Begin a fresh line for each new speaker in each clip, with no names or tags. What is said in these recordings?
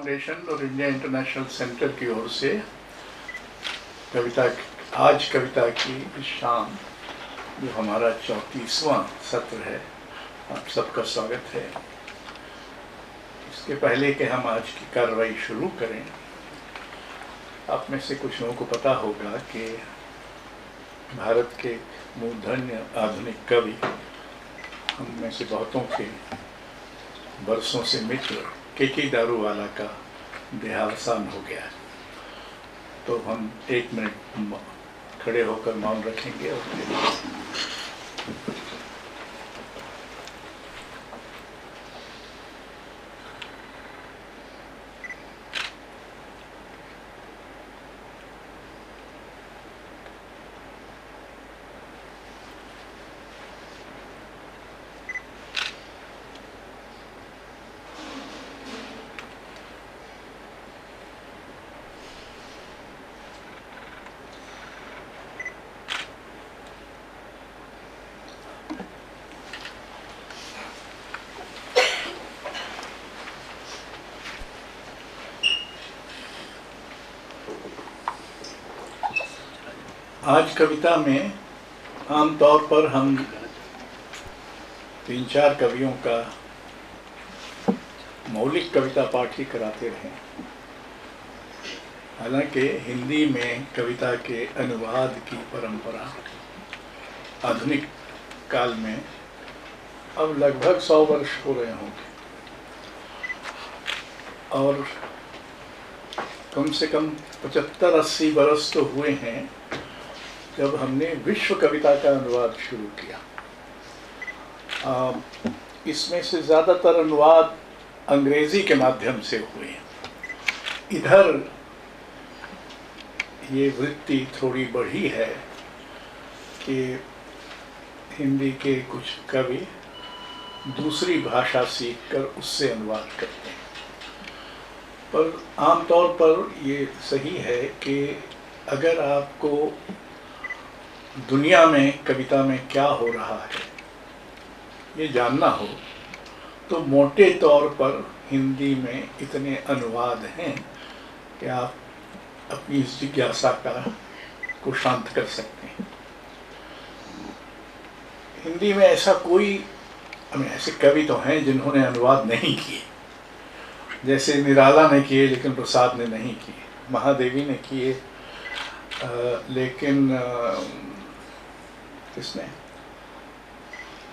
Foundation और India international centre की ओर से कविता की शाम जो हमारा 34वां सत्र है, आप सबका स्वागत है। इसके पहले कि हम आज की कार्रवाई शुरू करें, आप में से कुछ लोगों को पता होगा कि भारत के मूर्धन्य आधुनिक कवि, हम में से बहुतों के बरसों से मित्र के दारूवाला का देहावसान हो गया। तो हम 1 मिनट खड़े होकर मौन रखेंगे और आज कविता में आमतौर पर हम 3-4 कवियों का मौलिक कविता पाठ ही कराते रहे। हालांकि हिंदी में कविता के अनुवाद की परंपरा आधुनिक काल में अब लगभग 100 वर्ष हो रहे होंगे और कम से कम 75-80 बरस तो हुए हैं जब हमने विश्व कविता का अनुवाद शुरू किया। इसमें से ज़्यादातर अनुवाद अंग्रेजी के माध्यम से हुए। इधर ये वृत्ति थोड़ी बढ़ी है कि हिंदी के कुछ कवि दूसरी भाषा सीखकर उससे अनुवाद करते हैं। पर आमतौर पर ये सही है कि अगर आपको दुनिया में कविता में क्या हो रहा है ये जानना हो तो मोटे तौर पर हिंदी में इतने अनुवाद हैं कि आप अपनी इस जिज्ञासा को शांत कर सकते हैं। हिंदी में ऐसा ऐसे कवि तो हैं जिन्होंने अनुवाद नहीं किए, जैसे निराला ने किए लेकिन प्रसाद ने नहीं किए, महादेवी ने किए लेकिन किसने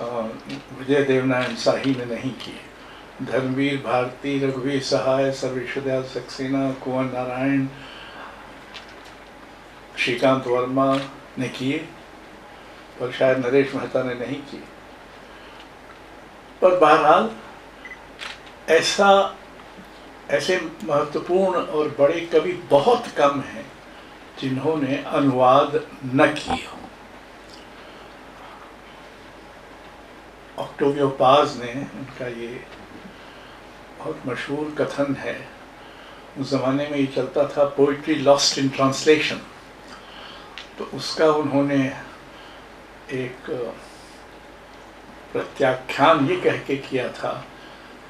विजय देवनारायण शाही ने नहीं किए। धर्मवीर भारती, रघुवीर सहाय, सर्वेश्वर सक्सेना, कुंवर नारायण, श्रीकांत वर्मा ने किए, पर शायद नरेश मेहता ने नहीं किए। पर बहरहाल ऐसे महत्वपूर्ण और बड़े कवि बहुत कम हैं जिन्होंने अनुवाद न किए हो। ऑक्टेवियो पाज ने, उनका ये बहुत मशहूर कथन है, उस ज़माने में ये चलता था पोइट्री लॉस्ट इन ट्रांसलेशन, तो उसका उन्होंने एक प्रत्याख्यान ये कह के किया था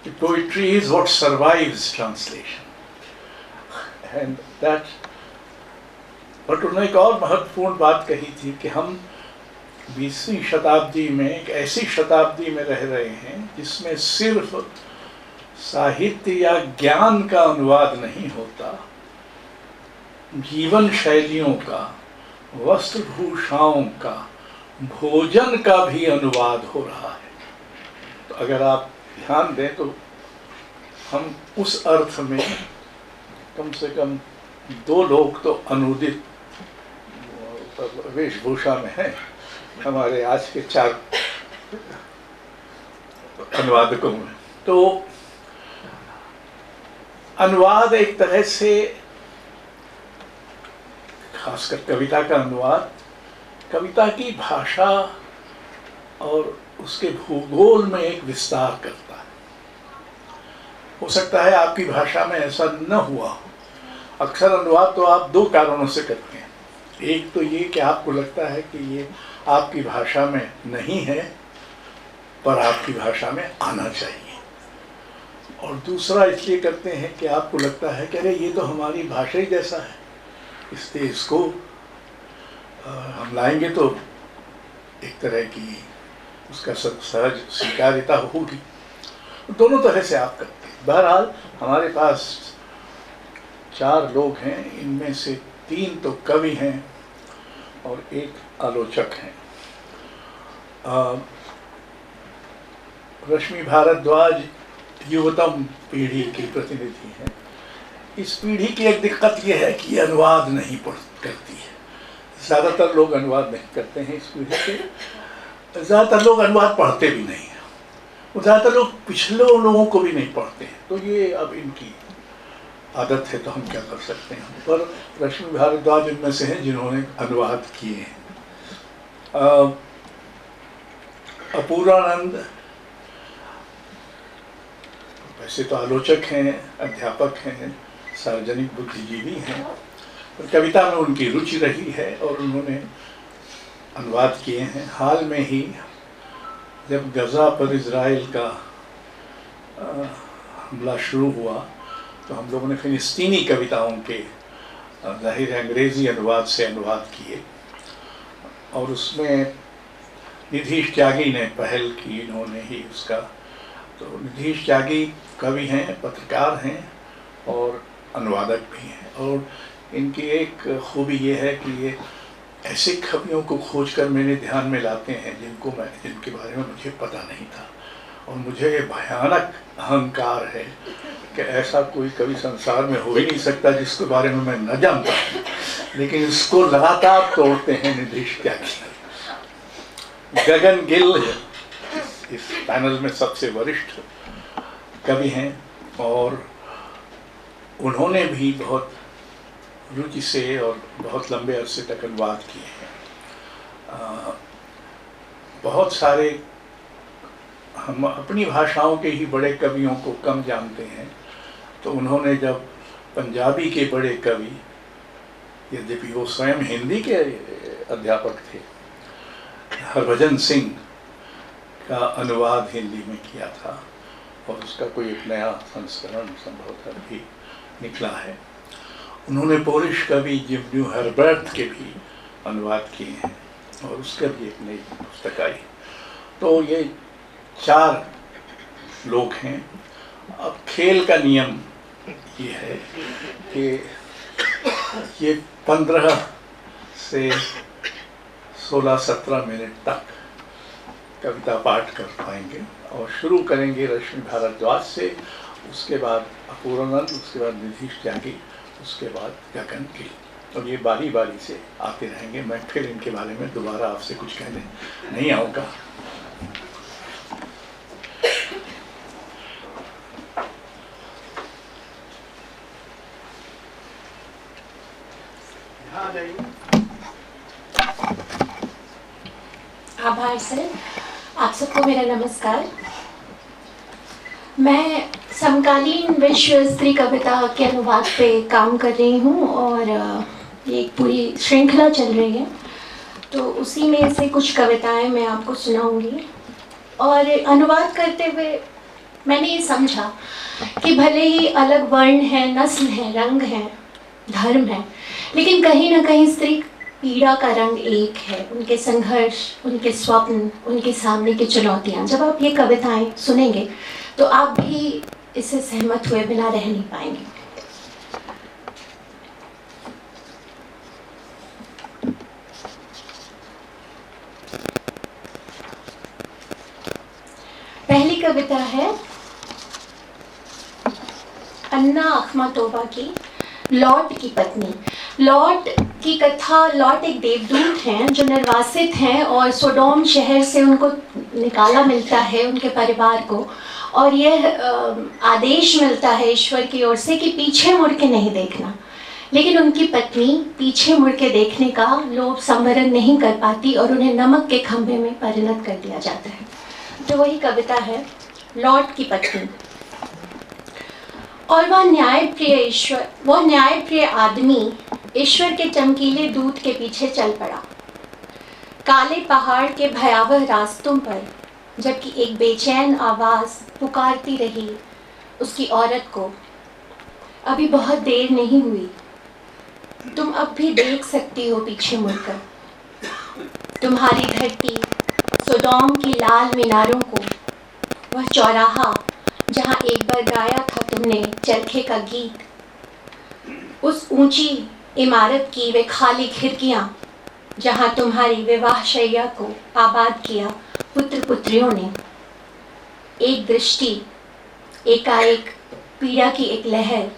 कि poetry is what survives translation and that. But उन्होंने एक और महत्वपूर्ण बात कही थी कि हम 20वीं शताब्दी में एक ऐसी शताब्दी में रह रहे हैं जिसमें सिर्फ साहित्य या ज्ञान का अनुवाद नहीं होता, जीवन शैलियों का, वस्त्रभूषाओं का, भोजन का भी अनुवाद हो रहा है। तो अगर आप ध्यान दें तो हम उस अर्थ में कम से कम 2 लोग तो अनुदित वेशभूषा में हैं हमारे आज के 4 अनुवादकों में। तो अनुवाद एक तरह से, खासकर कविता का अनुवाद, कविता की भाषा और उसके भूगोल में एक विस्तार करता है। हो सकता है आपकी भाषा में ऐसा न हुआ हो। अक्सर अनुवाद तो आप 2 कारणों से करते हैं। एक तो ये कि आपको लगता है कि ये आपकी भाषा में नहीं है पर आपकी भाषा में आना चाहिए, और दूसरा इसलिए करते हैं कि आपको लगता है कि अरे ये तो हमारी भाषा ही जैसा है, इसलिए इसको हम लाएंगे तो एक तरह की उसका सहज स्वीकार्यता होगी। दोनों तरह से आप करते हैं। बहरहाल हमारे पास 4 लोग हैं, इनमें से 3 तो कवि हैं और 1 आलोचक हैं। रश्मि भारद्वाज युवतम पीढ़ी की प्रतिनिधि हैं। इस पीढ़ी की एक दिक्कत यह है कि अनुवाद नहीं करती है। ज़्यादातर लोग अनुवाद नहीं करते हैं इस पीढ़ी के। ज़्यादातर लोग अनुवाद पढ़ते भी नहीं हैं, ज़्यादातर लोग पिछले लोगों को भी नहीं पढ़ते हैं। तो ये अब इनकी आदत है, तो हम क्या कर सकते हैं। पर रश्मि भारद्वाज उनमें से हैं जिन्होंने अनुवाद किए हैं। अपूर्वानंद वैसे तो आलोचक हैं, अध्यापक हैं, सार्वजनिक बुद्धिजीवी हैं, पर कविता में उनकी रुचि रही है और उन्होंने अनुवाद किए हैं। हाल में ही जब गज़ा पर इज़राइल का हमला शुरू हुआ तो हम लोगों ने फिलिस्तीनी कविताओं के ज़ाहिर अंग्रेज़ी अनुवाद से अनुवाद किए और उसमें निधीश त्यागी ने पहल की, इन्होंने ही उसका। तो निधीश त्यागी कवि हैं, पत्रकार हैं और अनुवादक भी हैं। और इनकी एक खूबी ये है कि ये ऐसे कवियों को खोजकर मेरे ध्यान में लाते हैं जिनके बारे में मुझे पता नहीं था। और मुझे ये भयानक अहंकार है कि ऐसा कोई कवि संसार में हो ही नहीं सकता जिसके बारे में मैं न जानता हूँ, लेकिन इसको लगातार तोड़ते हैं निधीश त्यागी। गगन गिल इस पैनल में सबसे वरिष्ठ कवि हैं और उन्होंने भी बहुत रुचि से और बहुत लंबे अरसे तक अनुवाद किए हैं। बहुत सारे हम अपनी भाषाओं के ही बड़े कवियों को कम जानते हैं, तो उन्होंने जब पंजाबी के बड़े कवि, यद्यपि वो स्वयं हिंदी के अध्यापक थे, हरभजन सिंह का अनुवाद हिंदी में किया था और उसका कोई एक नया संस्करण संभवतः भी निकला है। उन्होंने पोलिश कवि जिम्न्यू हर्बर्ट के भी अनुवाद किए हैं और उसका भी एक नई पुस्तक आई। तो ये 4 लोग हैं। अब खेल का नियम ये है कि ये 15 से 16-17 मिनट तक कविता पाठ कर पाएंगे और शुरू करेंगे रश्मि भारद्वाज से, उसके बाद अपूर्वानंद, उसके बाद निधीश त्यागी, उसके बाद गगन गिल। और ये बारी बारी से आते रहेंगे। मैं फिर इनके बारे में दोबारा आपसे कुछ कहने नहीं आऊँगा।
आभार सर, आप सबको मेरा नमस्कार। मैं समकालीन विश्व स्त्री कविता के अनुवाद पे काम कर रही हूँ और ये एक पूरी श्रृंखला चल रही है, तो उसी में से कुछ कविताएं मैं आपको सुनाऊंगी। और अनुवाद करते हुए मैंने ये समझा कि भले ही अलग वर्ण है, नस्ल है, रंग है, धर्म है, लेकिन कहीं ना कहीं स्त्री पीड़ा का रंग एक है। उनके संघर्ष, उनके स्वप्न, उनके सामने की चुनौतियाँ। जब आप ये कविताएं सुनेंगे तो आप भी इससे सहमत हुए बिना रह नहीं पाएंगे। पहली कविता है अन्ना अखमातोवा की लॉट की पत्नी। लॉट की कथा, लॉट एक देवदूत हैं जो निर्वासित हैं और सोडोम शहर से उनको निकाला मिलता है, उनके परिवार को, और यह आदेश मिलता है ईश्वर की ओर से कि पीछे मुड़ के नहीं देखना। लेकिन उनकी पत्नी पीछे मुड़ के देखने का लोभ संवरण नहीं कर पाती और उन्हें नमक के खंभे में परिणत कर दिया जाता है। तो वही कविता है लॉट की पत्नी। और वह न्यायप्रिय आदमी ईश्वर के चमकीले दूत के पीछे चल पड़ा, काले पहाड़ के भयावह रास्तों पर, जबकि एक बेचैन आवाज़ पुकारती रही उसकी औरत को, अभी बहुत देर नहीं हुई, तुम अब भी देख सकती हो पीछे मुड़कर तुम्हारी धरती सोडोम की लाल मीनारों को, वह चौराहा जहाँ एक बार गाया था तुमने चरखे का गीत, उस ऊंची इमारत की वे खाली खिड़कियाँ जहाँ तुम्हारी विवाह शैया को आबाद किया पुत्र पुत्रियों ने। एक दृष्टि, एकाएक पीड़ा की एक लहर,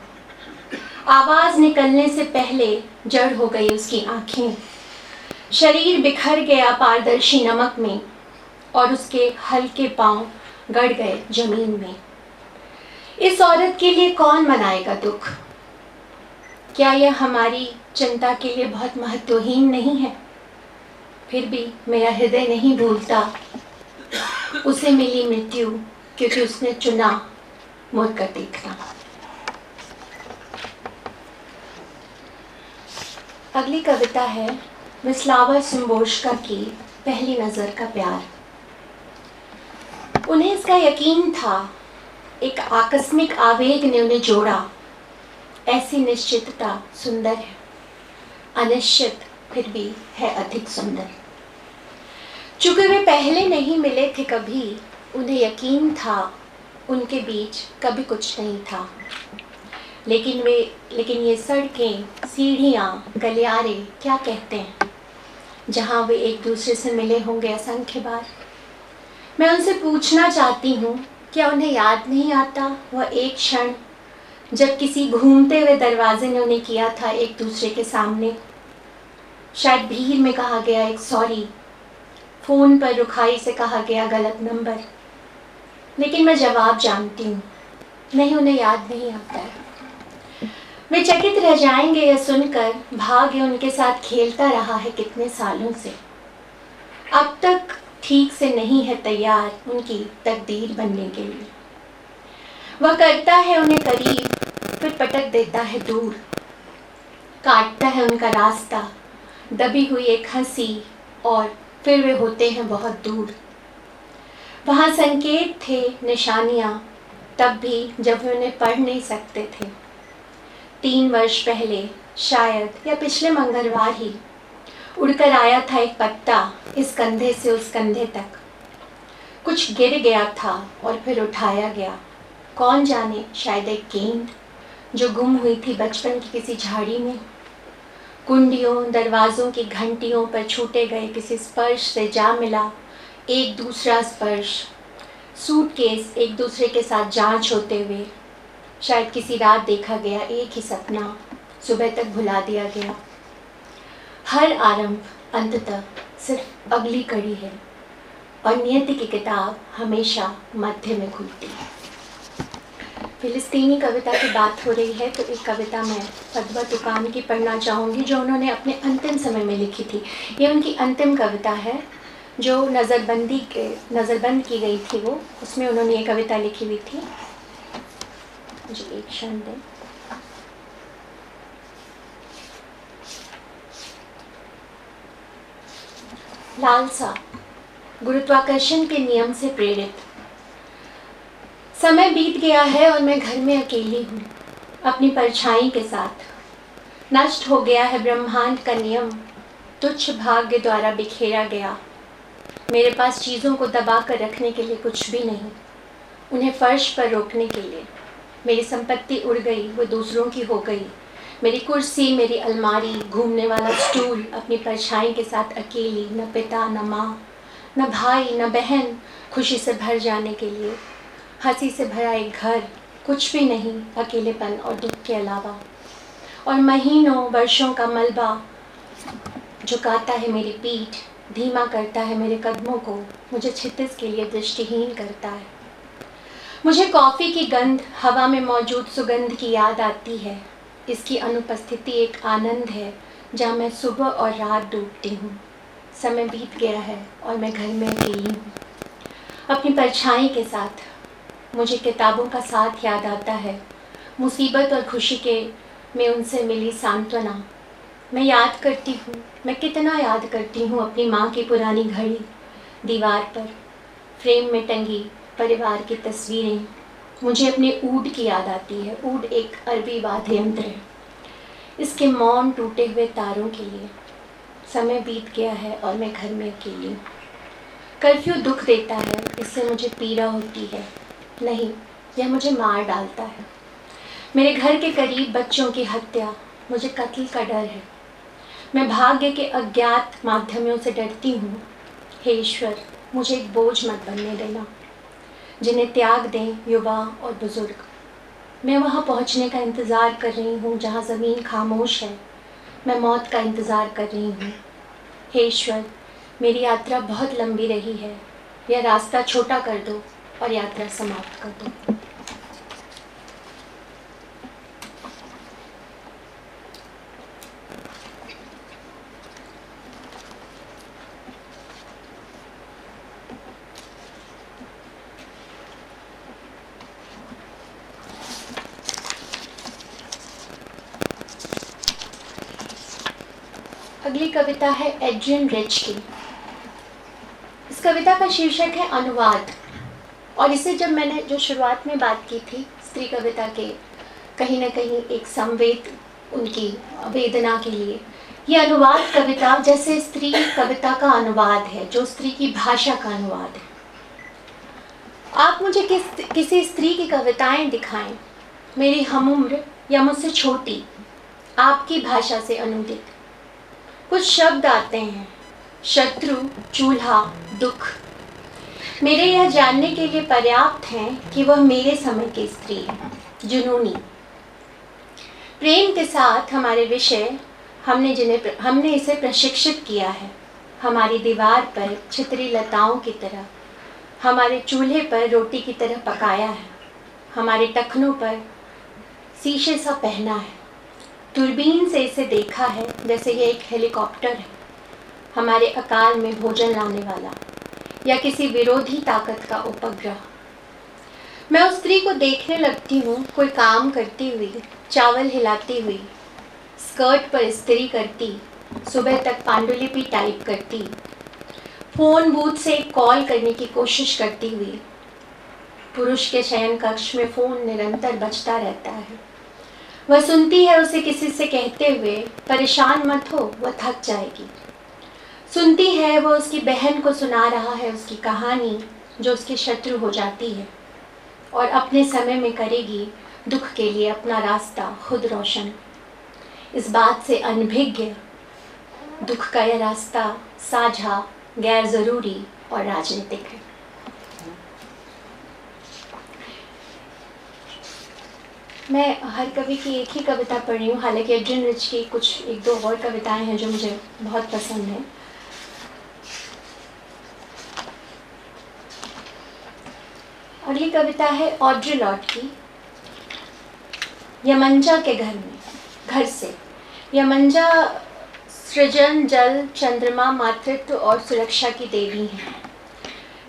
आवाज निकलने से पहले जड़ हो गई उसकी आंखें, शरीर बिखर गया पारदर्शी नमक में और उसके हल्के पांव गड़ गए जमीन में। इस औरत के लिए कौन मनाएगा दुख? क्या यह हमारी चिंता के लिए बहुत महत्वहीन नहीं है? फिर भी मेरा हृदय नहीं भूलता उसे मिली मृत्यु, क्योंकि उसने चुना मुड़कर देखना। अगली कविता है मिस्लावा सिम्बोर्स्का की पहली नज़र का प्यार। उन्हें इसका यकीन था, एक आकस्मिक आवेग ने उन्हें जोड़ा। ऐसी निश्चितता सुंदर है, अनिश्चित फिर भी है अधिक सुंदर। चूंकि वे पहले नहीं मिले थे कभी, उन्हें यकीन था उनके बीच कभी कुछ नहीं था। लेकिन ये सड़कें, सीढ़ियाँ, गलियारे क्या कहते हैं, जहाँ वे एक दूसरे से मिले होंगे असंख्य बार। मैं उनसे पूछना चाहती हूँ, क्या उन्हें याद नहीं आता वह एक क्षण जब किसी घूमते हुए दरवाजे ने उन्हें किया था एक दूसरे के सामने? शायद भीड़ में कहा गया एक सॉरी, फ़ोन पर रुखाई से कहा गया गलत नंबर। लेकिन मैं जवाब जानती हूँ, नहीं, उन्हें याद नहीं आता है। वे चकित रह जाएंगे यह सुनकर, भाग्य उनके साथ खेलता रहा है कितने सालों से, अब तक ठीक से नहीं है तैयार उनकी तकदीर बनने के लिए। वह करता है उन्हें करीब, फिर पटक देता है दूर, काटता है उनका रास्ता, दबी हुई एक हंसी, और फिर वे होते हैं बहुत दूर। वहाँ संकेत थे, निशानियाँ, तब भी जब वे उन्हें पढ़ नहीं सकते थे। 3 वर्ष पहले शायद, या पिछले मंगलवार ही, उड़कर आया था एक पत्ता इस कंधे से उस कंधे तक। कुछ गिर गया था और फिर उठाया गया, कौन जाने, शायद एक गेंद जो गुम हुई थी बचपन की किसी झाड़ी में। कुंडियों, दरवाज़ों की घंटियों पर छूटे गए किसी स्पर्श से जा मिला एक दूसरा स्पर्श। सूटकेस एक दूसरे के साथ जांच होते हुए, शायद किसी रात देखा गया एक ही सपना सुबह तक भुला दिया गया। हर आरंभ अंततः सिर्फ अगली कड़ी है, और नियति की किताब हमेशा मध्य में खुलती है। फिलिस्तीनी कविता की बात हो रही है, तो एक कविता मैं फतवा तुकान की पढ़ना चाहूँगी, जो उन्होंने अपने अंतिम समय में लिखी थी। ये उनकी अंतिम कविता है जो नज़रबंद की गई थी, वो उसमें उन्होंने ये कविता लिखी हुई थी। मुझे एक क्षण दें। लालसा, गुरुत्वाकर्षण के नियम से प्रेरित। समय बीत गया है और मैं घर में अकेली हूँ, अपनी परछाई के साथ। नष्ट हो गया है ब्रह्मांड का नियम, तुच्छ भाग्य द्वारा बिखेरा गया। मेरे पास चीज़ों को दबा कर रखने के लिए कुछ भी नहीं, उन्हें फर्श पर रोकने के लिए। मेरी संपत्ति उड़ गई, वो दूसरों की हो गई। मेरी कुर्सी, मेरी अलमारी, घूमने वाला स्टूल, अपनी परछाई के साथ अकेली, न पिता न माँ, न भाई न बहन, खुशी से भर जाने के लिए। हंसी से भरा एक घर, कुछ भी नहीं, अकेलेपन और दुख के अलावा। और महीनों वर्षों का मलबा झुकाता है मेरी पीठ, धीमा करता है मेरे कदमों को, मुझे क्षितिज के लिए दृष्टिहीन करता है। मुझे कॉफ़ी की गंध, हवा में मौजूद सुगंध की याद आती है। इसकी अनुपस्थिति एक आनंद है जहाँ मैं सुबह और रात डूबती हूँ। समय बीत गया है और मैं घर में अकेली हूँ, अपनी परछाई के साथ। मुझे किताबों का साथ याद आता है, मुसीबत और खुशी के में उनसे मिली सांत्वना। मैं याद करती हूँ, मैं कितना याद करती हूँ अपनी माँ की पुरानी घड़ी, दीवार पर फ्रेम में टंगी परिवार की तस्वीरें, मुझे अपने ऊड की याद आती है। ऊड एक अरबी वाद्य यंत्र है। इसके मौन टूटे हुए तारों के लिए समय बीत गया है और मैं घर में अकेली हूँ। कर्फ्यू दुख देता है, इससे मुझे पीड़ा होती है। नहीं, यह मुझे मार डालता है। मेरे घर के करीब बच्चों की हत्या, मुझे कत्ल का डर है। मैं भाग्य के अज्ञात माध्यमों से डरती हूँ। हे ईश्वर, मुझे एक बोझ मत बनने देना। जिन्हें त्याग दें युवा और बुजुर्ग। मैं वहाँ पहुँचने का इंतज़ार कर रही हूँ जहाँ ज़मीन खामोश है। मैं मौत का इंतज़ार कर रही हूँ। हे ईश्वर, मेरी यात्रा बहुत लंबी रही है। यह रास्ता छोटा कर दो और यात्रा समाप्त कर दो। अगली कविता है एड्रियन रिच की। इस कविता का शीर्षक है अनुवाद। और इसे जब मैंने जो शुरुआत में बात की थी स्त्री कविता के कहीं ना कहीं एक संवेद उनकी वेदना के लिए, ये अनुवाद कविता जैसे स्त्री कविता का अनुवाद है, जो स्त्री की भाषा का अनुवाद है। आप मुझे किसी स्त्री की कविताएं दिखाएं, मेरी हमउम्र या मुझसे छोटी, आपकी भाषा से अनुदित। कुछ शब्द आते हैं, शत्रु, चूल्हा, दुख, मेरे यह जानने के लिए पर्याप्त हैं कि वह मेरे समय की स्त्री है, जुनूनी। प्रेम के साथ हमारे विषय हमने इसे प्रशिक्षित किया है। हमारी दीवार पर छितरी लताओं की तरह, हमारे चूल्हे पर रोटी की तरह पकाया है, हमारे टखनों पर शीशे सा पहना है। दूरबीन से इसे देखा है जैसे ये एक हेलीकॉप्टर है, हमारे अकाल में भोजन लाने वाला, या किसी विरोधी ताकत का उपग्रह। मैं उस स्त्री को देखने लगती हूँ, कोई काम करती हुई, चावल हिलाती हुई, स्कर्ट पर इस्त्री करती, सुबह तक पांडुलिपि टाइप करती, फोन बूथ से कॉल करने की कोशिश करती हुई। पुरुष के शयन कक्ष में फोन निरंतर बजता रहता है। वह सुनती है उसे किसी से कहते हुए, परेशान मत हो, वह थक जाएगी। सुनती है वो उसकी बहन को सुना रहा है उसकी कहानी, जो उसकी शत्रु हो जाती है, और अपने समय में करेगी दुख के लिए अपना रास्ता खुद रोशन। इस बात से अनभिज्ञ दुख का यह रास्ता साझा, गैर ज़रूरी और राजनीतिक है। मैं हर कवि की एक ही कविता पढ़ रही हूँ, हालांकि एड्रियन रिच की एक दो और कविताएं हैं जो मुझे बहुत पसंद हैं। अगली कविता है ऑड्रे लॉर्ड की, यमंजा के घर से। यमंजा सृजन, जल, चंद्रमा, मातृत्व और सुरक्षा की देवी हैं।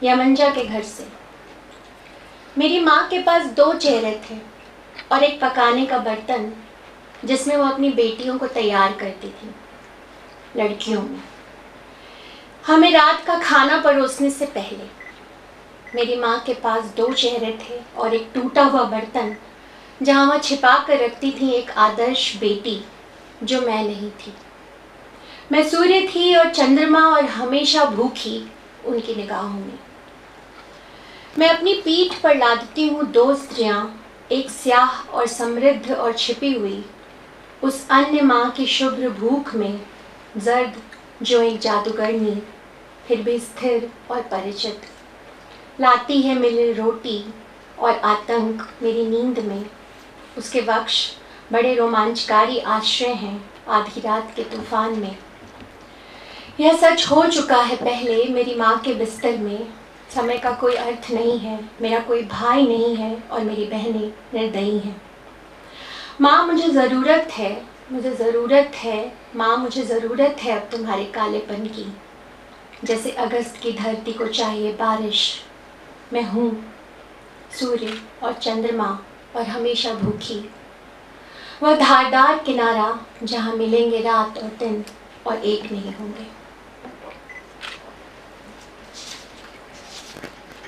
यमंजा के घर से। मेरी माँ के पास 2 चेहरे थे और एक पकाने का बर्तन जिसमें वो अपनी बेटियों को तैयार करती थी, लड़कियों में। हमें रात का खाना परोसने से पहले मेरी माँ के पास 2 चेहरे थे और एक टूटा हुआ बर्तन जहाँ वह छिपा कर रखती थी एक आदर्श बेटी जो मैं नहीं थी। मैं सूर्य थी और चंद्रमा और हमेशा भूखी उनकी निगाहों में। मैं अपनी पीठ पर लादती हूँ 2 स्त्रियाँ, एक स्याह और समृद्ध और छिपी हुई, उस अन्य माँ की शुभ्र भूख में, जर्द जो एक जादूगरनी, फिर भी स्थिर और परिचित। लाती है मेरी रोटी और आतंक मेरी नींद में। उसके वक्ष बड़े रोमांचकारी आश्रय हैं आधी रात के तूफान में। यह सच हो चुका है पहले मेरी माँ के बिस्तर में। समय का कोई अर्थ नहीं है, मेरा कोई भाई नहीं है और मेरी बहनें निर्दयी हैं। माँ मुझे ज़रूरत है, माँ मुझे ज़रूरत है अब तुम्हारे कालेपन की, जैसे अगस्त की धरती को चाहिए बारिश। मैं हूँ सूर्य और चंद्रमा और हमेशा भूखी, वह धारदार किनारा जहाँ मिलेंगे रात और दिन और एक नहीं होंगे।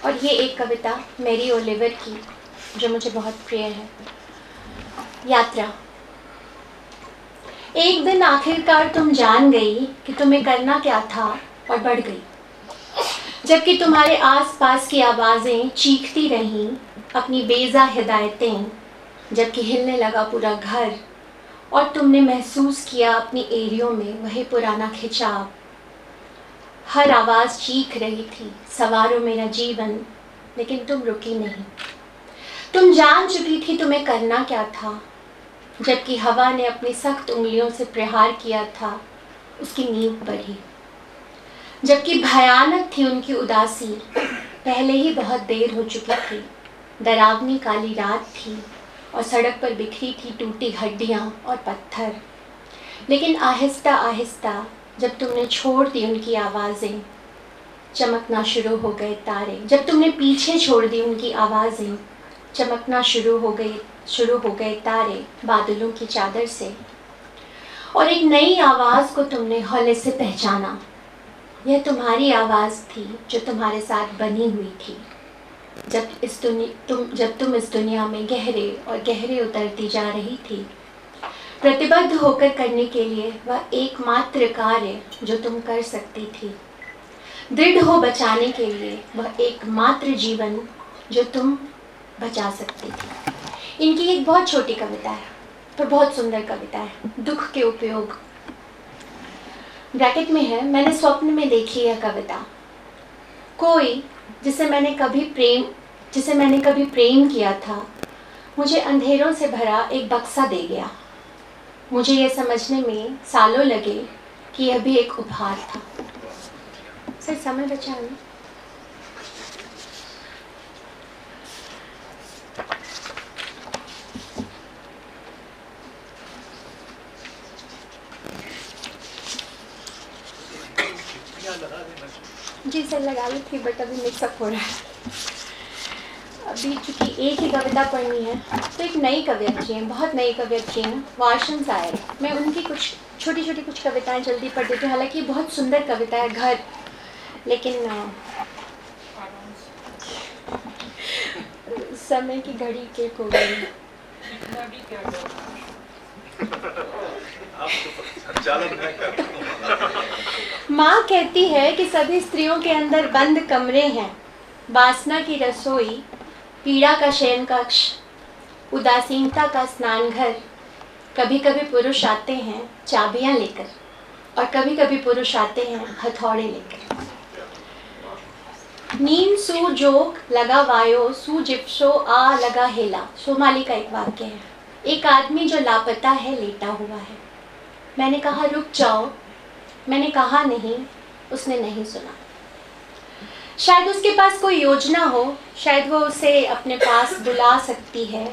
और ये एक कविता मैरी ओलिवर की, जो मुझे बहुत प्रिय है। यात्रा। एक दिन आखिरकार तुम जान गई कि तुम्हें करना क्या था और बढ़ गई, जबकि तुम्हारे आसपास की आवाज़ें चीखती रहीं अपनी बेजा हिदायतें, जबकि हिलने लगा पूरा घर और तुमने महसूस किया अपनी एड़ियों में वही पुराना खिंचाव। हर आवाज़ चीख रही थी, सवारो मेरा जीवन, लेकिन तुम रुकी नहीं। तुम जान चुकी थी तुम्हें करना क्या था, जबकि हवा ने अपनी सख्त उंगलियों से प्रहार किया था उसकी नींव पर ही। जबकि भयानक थी उनकी उदासी, पहले ही बहुत देर हो चुकी थी। डरावनी काली रात थी और सड़क पर बिखरी थी टूटी हड्डियां और पत्थर। लेकिन आहिस्ता आहिस्ता जब तुमने छोड़ दी उनकी आवाज़ें, चमकना शुरू हो गए तारे। जब तुमने पीछे छोड़ दी उनकी आवाज़ें, चमकना शुरू हो गए तारे बादलों की चादर से। और एक नई आवाज़ को तुमने हौले से पहचाना। यह तुम्हारी आवाज़ थी जो तुम्हारे साथ बनी हुई थी जब तुम इस दुनिया में गहरे और गहरे उतरती जा रही थी, प्रतिबद्ध होकर करने के लिए वह एकमात्र कार्य जो तुम कर सकती थी, दृढ़ हो बचाने के लिए वह एकमात्र जीवन जो तुम बचा सकती थी। इनकी एक बहुत छोटी कविता है पर बहुत सुंदर कविता है, दुख के उपयोग। ब्रैकेट में है, मैंने स्वप्न में देखी यह कविता। कोई जिसे मैंने कभी प्रेम किया था, मुझे अंधेरों से भरा एक बक्सा दे गया। मुझे यह समझने में सालों लगे कि यह भी एक उपहार था। सर समय बचा है? जी सर लगा ली थी, बट अभी मिक्सअप हो रहा है। अभी चूँकि एक ही कविता पढ़नी है, तो एक नई कवियत्री हैं, बहुत नई कवियत्री हैं, वार्षण सायर। मैं उनकी कुछ छोटी छोटी कुछ कविताएं जल्दी पढ़ देती हूँ। हालांकि बहुत सुंदर कविता है, घर, लेकिन समय की घड़ी के खो गई। माँ कहती है कि सभी स्त्रियों के अंदर बंद कमरे हैं, वासना की रसोई, पीड़ा का शयन कक्ष, उदासीनता का स्नान घर। कभी कभी पुरुष आते हैं चाबियां लेकर और कभी कभी पुरुष आते हैं हथौड़े लेकर। नींद सू जोक लगा वायो, सू जिप्सो आ लगा हेला। सोमाली का एक वाक्य है। एक आदमी जो लापता है, लेटा हुआ है। मैंने कहा रुक जाओ, मैंने कहा नहीं, उसने नहीं सुना। शायद उसके पास कोई योजना हो, शायद वो उसे अपने पास बुला सकती है,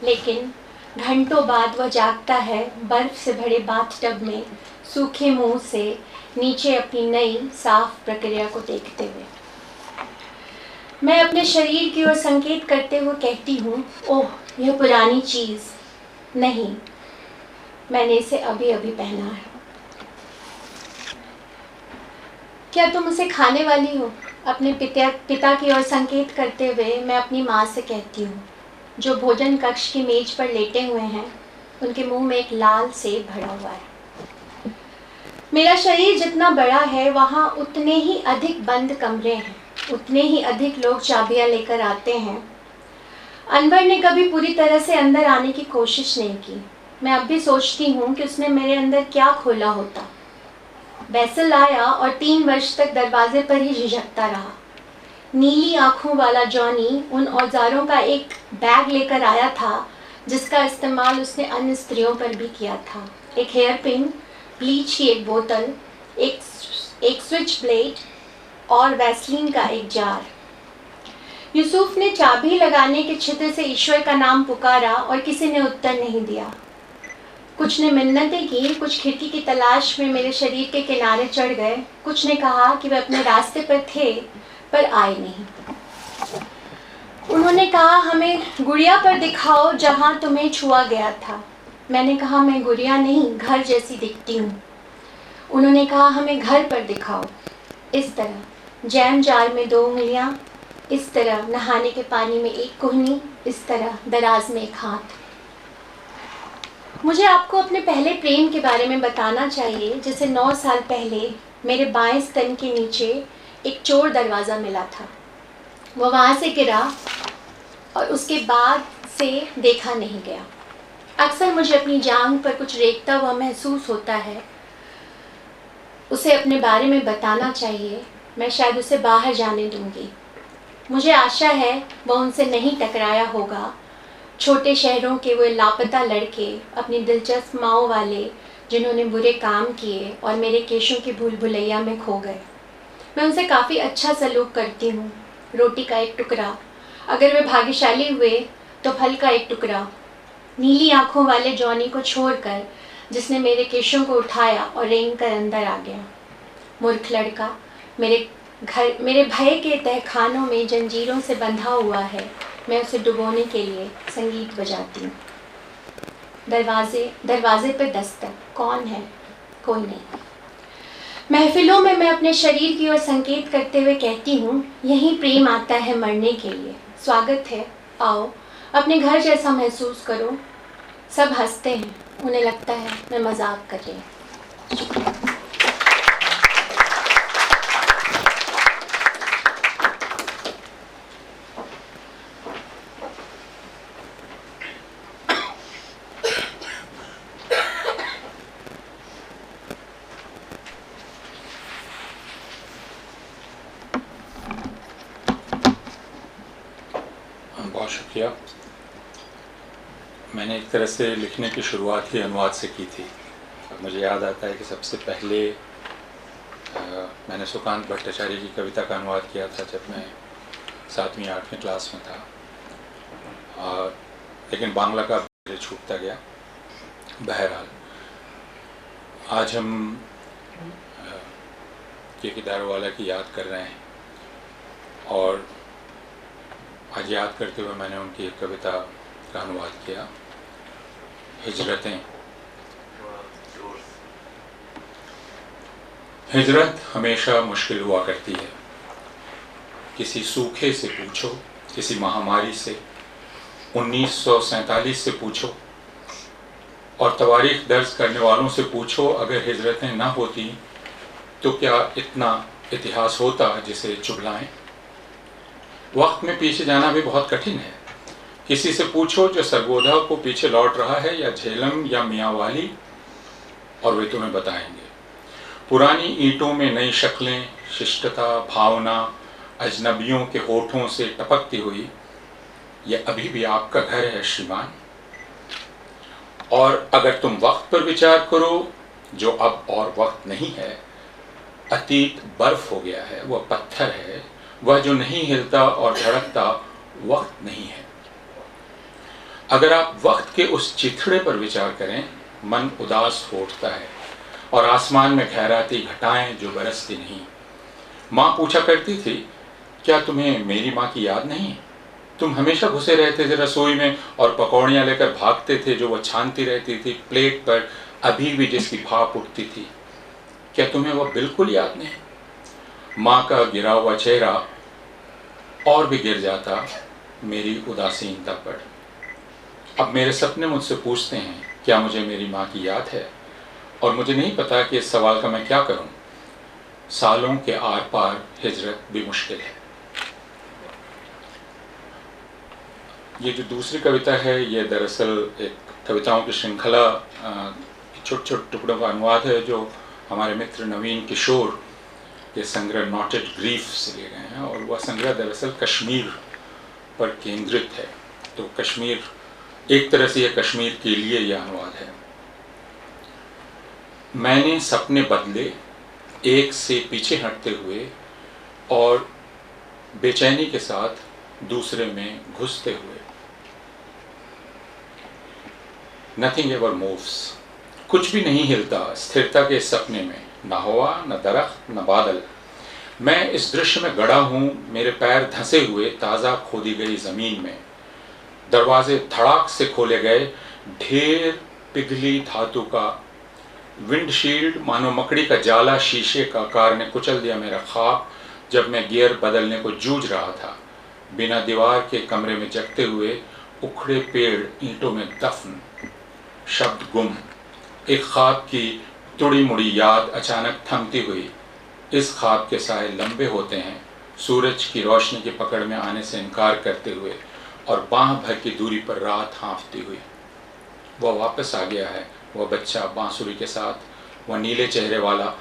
लेकिन घंटों बाद वह जागता है बर्फ से भरे बाथटब में, सूखे मुंह से नीचे अपनी नई साफ प्रक्रिया को देखते हुए। मैं अपने शरीर की ओर संकेत करते हुए कहती हूँ, ओह यह पुरानी चीज़ नहीं, मैंने इसे अभी अभी पहना है। क्या तुम उसे खाने वाली हो? अपने पिता की ओर संकेत करते हुए मैं अपनी माँ से कहती हूँ, जो भोजन कक्ष की मेज पर लेटे हुए हैं। उनके मुंह में एक लाल सेब भरा हुआ है। मेरा शरीर जितना बड़ा है, वहाँ उतने ही अधिक बंद कमरे हैं, उतने ही अधिक लोग चाबियाँ लेकर आते हैं। अनवर ने कभी पूरी तरह से अंदर आने की कोशिश नहीं की। मैं अब भी सोचती हूँ कि उसने मेरे अंदर क्या खोला होता। बैसल आया और 3 वर्ष तक दरवाजे पर ही झिझकता रहा। नीली आँखों वाला जॉनी उन औजारों का एक बैग लेकर आया था जिसका इस्तेमाल उसने अन्य स्त्रियों पर भी किया था। एक हेयर पिन, ब्लीच की एक बोतल, एक स्विच ब्लेड और वैसलीन का एक जार। यूसुफ ने चाबी लगाने के छिद्र से ईश्वर का नाम पुकारा और किसी ने उत्तर नहीं दिया। कुछ ने मिन्नतें की, कुछ खिड़की की तलाश में मेरे शरीर के किनारे चढ़ गए। कुछ ने कहा कि वे अपने रास्ते पर थे पर आए नहीं। उन्होंने कहा हमें गुड़िया पर दिखाओ जहाँ तुम्हें छुआ गया था। मैंने कहा मैं गुड़िया नहीं, घर जैसी दिखती हूँ। उन्होंने कहा हमें घर पर दिखाओ। इस तरह जैम जार में 2 उंगलियाँ, इस तरह नहाने के पानी में एक कोहनी, इस तरह दराज में एक हाथ। मुझे आपको अपने पहले प्रेम के बारे में बताना चाहिए, जिसे 9 साल पहले मेरे बाएं स्तन के नीचे एक चोर दरवाज़ा मिला था। वो वहाँ से गिरा और उसके बाद से देखा नहीं गया। अक्सर मुझे अपनी जांघ पर कुछ रेंगता हुआ महसूस होता है। उसे अपने बारे में बताना चाहिए, मैं शायद उसे बाहर जाने दूंगी। मुझे आशा है वह उनसे नहीं टकराया होगा, छोटे शहरों के वो लापता लड़के, अपनी दिलचस्प माओ वाले, जिन्होंने बुरे काम किए और मेरे केशों की भूल भुलैया में खो गए। मैं उनसे काफ़ी अच्छा सलूक करती हूँ। रोटी का एक टुकड़ा, अगर वे भाग्यशाली हुए तो फल का एक टुकड़ा, नीली आंखों वाले जॉनी को छोड़कर, जिसने मेरे केशों को उठाया और रेंग कर अंदर आ गया। मूर्ख लड़का मेरे भय के तहखानों में जंजीरों से बंधा हुआ है। मैं उसे डुबोने के लिए संगीत बजाती हूँ। दरवाजे पे दस्तक, कौन है? कोई नहीं। महफिलों में मैं अपने शरीर की ओर संकेत करते हुए कहती हूँ, यहीं प्रेम आता है मरने के लिए। स्वागत है, आओ, अपने घर जैसा महसूस करो। सब हंसते हैं, उन्हें लगता है मैं मजाक कर रही हूँ।
बहुत शुक्रिया। मैंने एक तरह से लिखने की शुरुआत ही अनुवाद से की थी। मुझे याद आता है कि सबसे पहले मैंने सुकांत भट्टाचार्य की कविता का अनुवाद किया था जब मैं 7वीं 8वीं क्लास में था, लेकिन बांग्ला का मुझे छूटता गया। बहरहाल आज हम के दारोवाला की याद कर रहे हैं और आज याद करते हुए मैंने उनकी एक कविता का अनुवाद किया, हिजरतें। हिजरत हमेशा मुश्किल हुआ करती है। किसी सूखे से पूछो, किसी महामारी से, 1947 से पूछो और तवारीख दर्ज करने वालों से पूछो, अगर हिजरतें ना होती तो क्या इतना इतिहास होता जिसे चुगलाएं। वक्त में पीछे जाना भी बहुत कठिन है। किसी से पूछो जो सरगोधा को पीछे लौट रहा है, या झेलम या मियांवाली, और वे तुम्हें बताएंगे। पुरानी ईंटों में नई शक्लें, शिष्टता, भावना अजनबियों के होठों से टपकती हुई, यह अभी भी आपका घर है श्रीमान। और अगर तुम वक्त पर विचार करो, जो अब और वक्त नहीं है, अतीत बर्फ हो गया है, वह पत्थर है, वह जो नहीं हिलता और धड़कता वक्त नहीं है। अगर आप वक्त के उस चिथड़े पर विचार करें, मन उदास हो उठता है और आसमान में गहराती घटाएं जो बरसती नहीं। माँ पूछा करती थी, क्या तुम्हें मेरी माँ की याद नहीं? तुम हमेशा घुसे रहते थे रसोई में और पकौड़ियाँ लेकर भागते थे जो वह छानती रहती थी प्लेट पर, अभी भी जिसकी भाप उठती थी। क्या तुम्हें वह बिल्कुल याद नहीं? माँ का गिरा हुआ चेहरा और भी गिर जाता मेरी उदासीनता पर। अब मेरे सपने मुझसे पूछते हैं, क्या मुझे मेरी माँ की याद है? और मुझे नहीं पता कि इस सवाल का मैं क्या करूं। सालों के आर पार हिजरत भी मुश्किल है। ये जो दूसरी कविता है, ये दरअसल एक कविताओं की श्रृंखला, छोटे छोटे टुकड़ों का अनुवाद है जो हमारे मित्र नवीन किशोर के संग्रह नॉटेड ग्रीफ से लिए गए हैं। और वह संग्रह दरअसल कश्मीर पर केंद्रित है। तो कश्मीर, एक तरह से यह कश्मीर के लिए यह अनुवाद है। मैंने सपने बदले, एक से पीछे हटते हुए और बेचैनी के साथ दूसरे में घुसते हुए। नथिंग एवर मूव्स, कुछ भी नहीं हिलता स्थिरता के सपने में, न हवा, न दरख्त, न बादल। मैं इस दृश्य में गड़ा हूँ, मेरे पैर धंसे हुए ताज़ा खोदी गई ज़मीन में। दरवाजे धड़ाक से खोले गए, ढेर पिघली धातु का विंडशील्ड मानो मकड़ी का जाला शीशे का कार ने कुचल दिया मेरा ख्वाब जब मैं गियर बदलने को जूझ रहा था। बिना दीवार के कमरे में जगते हुए उखड़े पेड़ ईंटों में दफन, शब्द गुम, एक ख्वाब की तुड़ी मुड़ी याद अचानक थमती हुई। इस ख्वाब के साए लंबे होते हैं, सूरज की रोशनी की पकड़ में आने से इनकार करते हुए, और बांह भर की दूरी पर रात हाँफती हुई। वह वापस आ गया है, वह बच्चा बांसुरी के साथ, वह नीले चेहरे वाला।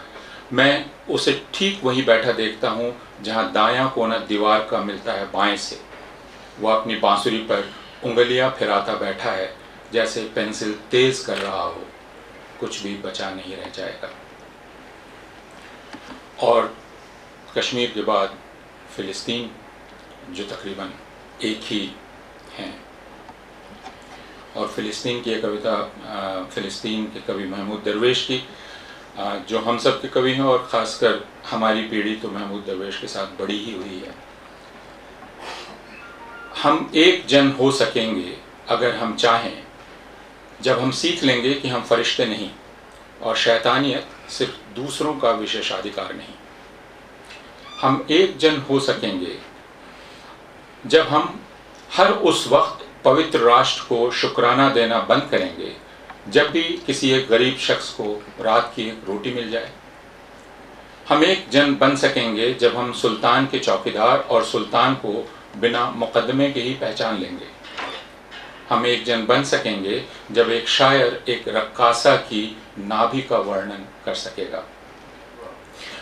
मैं उसे ठीक वहीं बैठा देखता हूँ जहाँ दायां कोना दीवार का मिलता है बाएं से। वह अपनी बांसुरी पर उंगलियां फिराता बैठा है, जैसे पेंसिल तेज कर रहा हो। कुछ भी बचा नहीं रह जाएगा। और कश्मीर के बाद फ़िलिस्तीन, जो तकरीबन एक ही हैं। और फ़िलिस्तीन की एक कविता फ़िलिस्तीन के कवि महमूद दरवेश की, जो हम सब के कवि हैं और ख़ासकर हमारी पीढ़ी तो महमूद दरवेश के साथ बड़ी ही हुई है। हम एक जन हो सकेंगे अगर हम चाहें, जब हम सीख लेंगे कि हम फरिश्ते नहीं और शैतानियत सिर्फ दूसरों का विशेषाधिकार नहीं। हम एक जन हो सकेंगे जब हम हर उस वक्त पवित्र राष्ट्र को शुक्राना देना बंद करेंगे जब भी किसी एक गरीब शख्स को रात की एक रोटी मिल जाए। हम एक जन बन सकेंगे जब हम सुल्तान के चौकीदार और सुल्तान को बिना मुकदमे के ही पहचान लेंगे। हम एक जन बन सकेंगे जब एक शायर एक रक्कासा की नाभि का वर्णन कर सकेगा।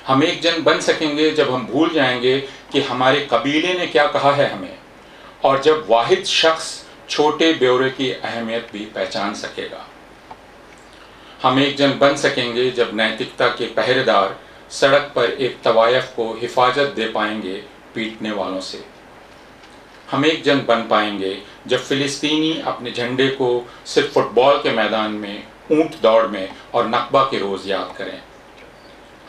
हम एक जन बन सकेंगे जब हम भूल जाएंगे कि हमारे कबीले ने क्या कहा है हमें, और जब वाहिद शख्स छोटे ब्यौरे की अहमियत भी पहचान सकेगा। हम एक जन बन सकेंगे जब नैतिकता के पहरेदार सड़क पर एक तवायफ को हिफाजत दे पाएंगे पीटने वालों से। हम एक जन बन पाएंगे जब फिलिस्तीनी अपने झंडे को सिर्फ फुटबॉल के मैदान में, ऊंट दौड़ में और नकबा के रोज़ याद करें।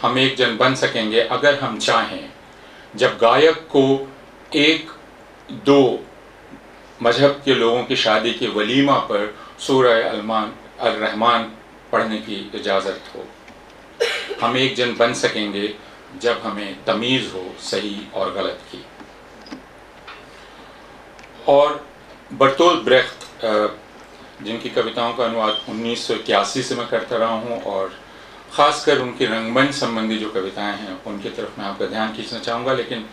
हम एक जन बन सकेंगे अगर हम चाहें जब गायक को एक दो मजहब के लोगों की शादी के वलीमा पर सूरह अल रहमान पढ़ने की इजाज़त हो। हम एक जन बन सकेंगे जब हमें तमीज़ हो सही और गलत की। और बर्तोल्ट ब्रेख्त, जिनकी कविताओं का अनुवाद 1981 से मैं करता रहा हूँ, और ख़ासकर उनकी रंगमंच संबंधी जो कविताएं हैं उनकी तरफ मैं आपका ध्यान खींचना चाहूँगा, लेकिन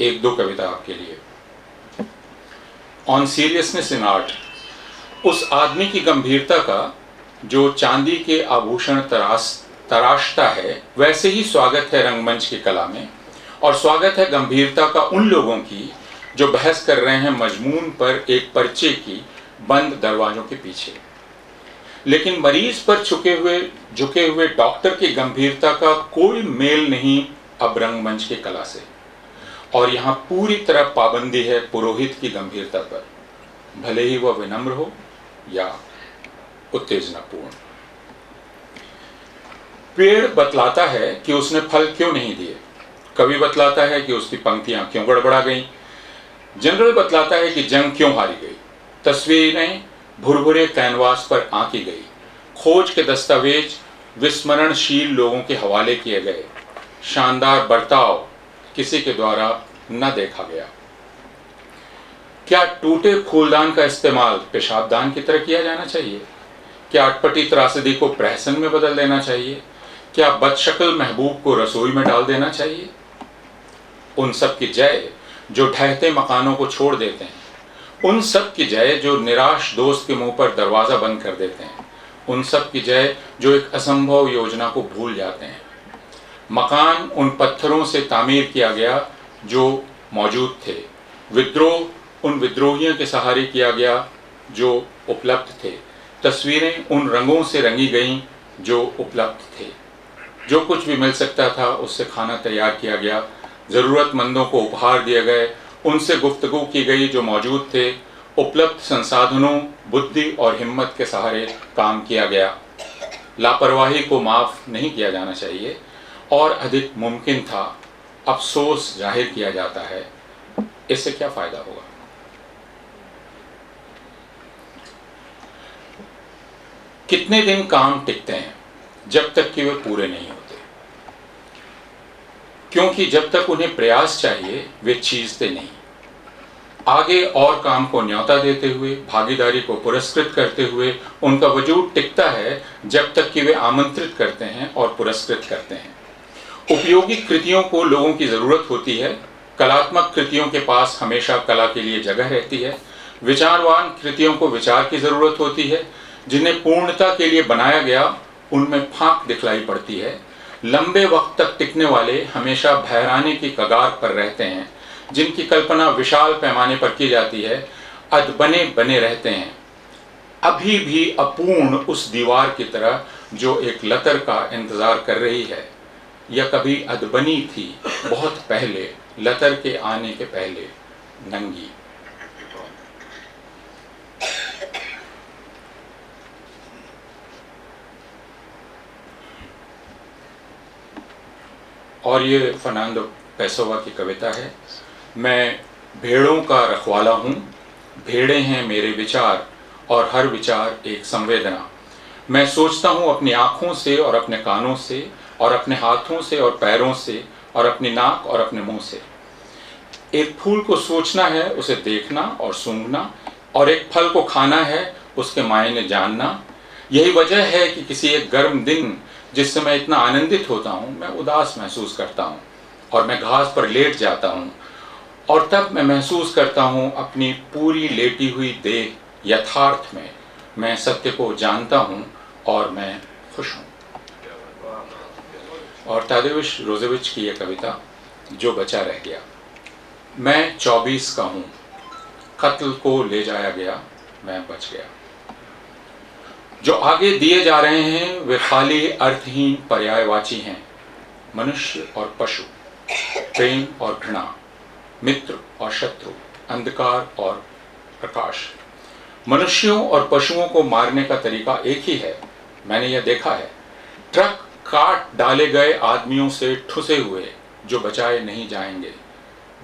एक दो कविता आपके लिए। ऑन सीरियसनेस इन आर्ट, उस आदमी की गंभीरता का जो चांदी के आभूषण तराशता है, वैसे ही स्वागत है रंगमंच की कला में, और स्वागत है गंभीरता का उन लोगों की जो बहस कर रहे हैं मजमून पर एक पर्चे की बंद दरवाजों के पीछे। लेकिन मरीज पर झुके हुए डॉक्टर की गंभीरता का कोई मेल नहीं अब रंगमंच की कला से। और यहाँ पूरी तरह पाबंदी है पुरोहित की गंभीरता पर, भले ही वह विनम्र हो या उत्तेजनापूर्ण। पेड़ बतलाता है कि उसने फल क्यों नहीं दिए, कवि बतलाता है कि उसकी पंक्तियां क्यों गड़बड़ा गईं, जनरल बतलाता है कि जंग क्यों हारी गई, तस्वीरें भुरभुरे कैनवास पर आंकी गई, खोज के दस्तावेज विस्मरणशील लोगों के हवाले किए गए, शानदार बर्ताव किसी के द्वारा न देखा गया। क्या टूटे फूलदान का इस्तेमाल पेशाबदान की तरह किया जाना चाहिए? क्या अटपटी त्रासदी को प्रहसन में बदल देना चाहिए? क्या बदशक्ल महबूब को रसोई में डाल देना चाहिए? उन सब की जय जो ढहते मकानों को छोड़ देते हैं, उन सब की जय जो निराश दोस्त के मुंह पर दरवाज़ा बंद कर देते हैं, उन सब की जय जो एक असंभव योजना को भूल जाते हैं। मकान उन पत्थरों से तामीर किया गया जो मौजूद थे, विद्रोह उन विद्रोहियों के सहारे किया गया जो उपलब्ध थे, तस्वीरें उन रंगों से रंगी गईं जो उपलब्ध थे। जो कुछ भी मिल सकता था उससे खाना तैयार किया गया, ज़रूरतमंदों को उपहार दिए गए, उनसे गुफ्तगू की गई जो मौजूद थे, उपलब्ध संसाधनों, बुद्धि और हिम्मत के सहारे काम किया गया। लापरवाही को माफ़ नहीं किया जाना चाहिए और अधिक मुमकिन था अफसोस जाहिर किया जाता है। इससे क्या फ़ायदा होगा? कितने दिन काम टिकते हैं जब तक कि वे पूरे नहीं होते? क्योंकि जब तक उन्हें प्रयास चाहिए वे चीज़ते नहीं। आगे और काम को न्योता देते हुए, भागीदारी को पुरस्कृत करते हुए उनका वजूद टिकता है जब तक कि वे आमंत्रित करते हैं और पुरस्कृत करते हैं। उपयोगी कृतियों को लोगों की ज़रूरत होती है। कलात्मक कृतियों के पास हमेशा कला के लिए जगह रहती है। विचारवान कृतियों को विचार की ज़रूरत होती है। जिन्हें पूर्णता के लिए बनाया गया उनमें फांक दिखलाई पड़ती है। लंबे वक्त तक टिकने वाले हमेशा बहराने की कगार पर रहते हैं। जिनकी कल्पना विशाल पैमाने पर की जाती है अधबने बने रहते हैं, अभी भी अपूर्ण उस दीवार की तरह जो एक लतर का इंतजार कर रही है। यह कभी अधबनी थी, बहुत पहले, लतर के आने के पहले, नंगी। और ये फर्नांडो पेसोवा की कविता है। मैं भेड़ों का रखवाला हूँ, भेड़ें हैं मेरे विचार और हर विचार एक संवेदना। मैं सोचता हूँ अपनी आँखों से और अपने कानों से और अपने हाथों से और पैरों से और अपनी नाक और अपने मुंह से। एक फूल को सोचना है, उसे देखना और सूंघना, और एक फल को खाना है, उसके मायने जानना। यही वजह है कि किसी एक गर्म दिन जिस समय इतना आनंदित होता हूँ मैं उदास महसूस करता हूँ और मैं घास पर लेट जाता हूँ, और तब मैं महसूस करता हूँ अपनी पूरी लेटी हुई देह यथार्थ में। मैं सत्य को जानता हूँ और मैं खुश हूँ। और तादेउश रोजेविच की यह कविता, जो बचा रह गया। मैं 24 का हूँ, कत्ल को ले जाया गया, मैं बच गया। जो आगे दिए जा रहे हैं वे खाली अर्थहीन पर्यायवाची हैं। मनुष्य और पशु, प्रेम और घृणा, मित्र और शत्रु, अंधकार और प्रकाश। मनुष्यों और पशुओं को मारने का तरीका एक ही है, मैंने यह देखा है। ट्रक काट डाले गए आदमियों से ठुसे हुए जो बचाए नहीं जाएंगे।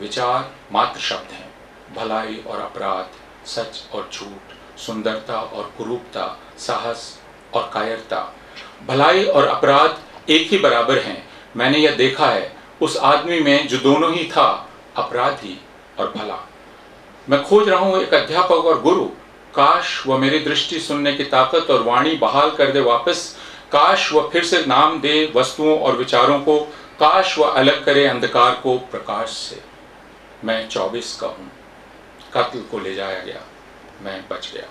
विचार मात्र शब्द हैं, भलाई और अपराध, सच और झूठ, सुंदरता और कुरूपता, साहस और कायरता। भलाई और अपराध एक ही बराबर हैं। मैंने यह देखा है उस आदमी में जो दोनों ही था, अपराधी और भला। मैं खोज रहा हूं एक अध्यापक और गुरु। काश वह मेरी दृष्टि सुनने की ताकत और वाणी बहाल कर दे वापस। काश वह फिर से नाम दे वस्तुओं और विचारों को। काश वह अलग करे अंधकार को प्रकाश से। मैं 24 का हूं, कत्ल को ले जाया गया, मैं बच गया।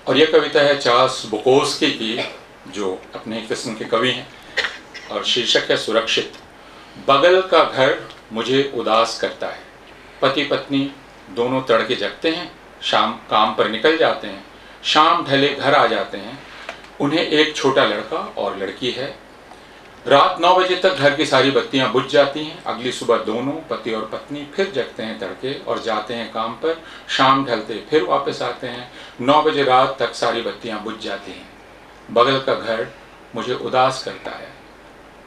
और यह कविता है चार्ल्स बुकोस्की की, जो अपने किस्म के कवि हैं, और शीर्षक है सुरक्षित। बगल का घर मुझे उदास करता है। पति पत्नी दोनों तड़के जगते हैं, शाम काम पर निकल जाते हैं, शाम ढले घर आ जाते हैं। उन्हें एक छोटा लड़का और लड़की है। रात 9 बजे तक घर की सारी बत्तियां बुझ जाती हैं। अगली सुबह दोनों पति और पत्नी फिर जगते हैं तड़के और जाते हैं काम पर। शाम ढलते फिर वापस आते हैं। 9 बजे रात तक सारी बत्तियां बुझ जाती हैं। बगल का घर मुझे उदास करता है।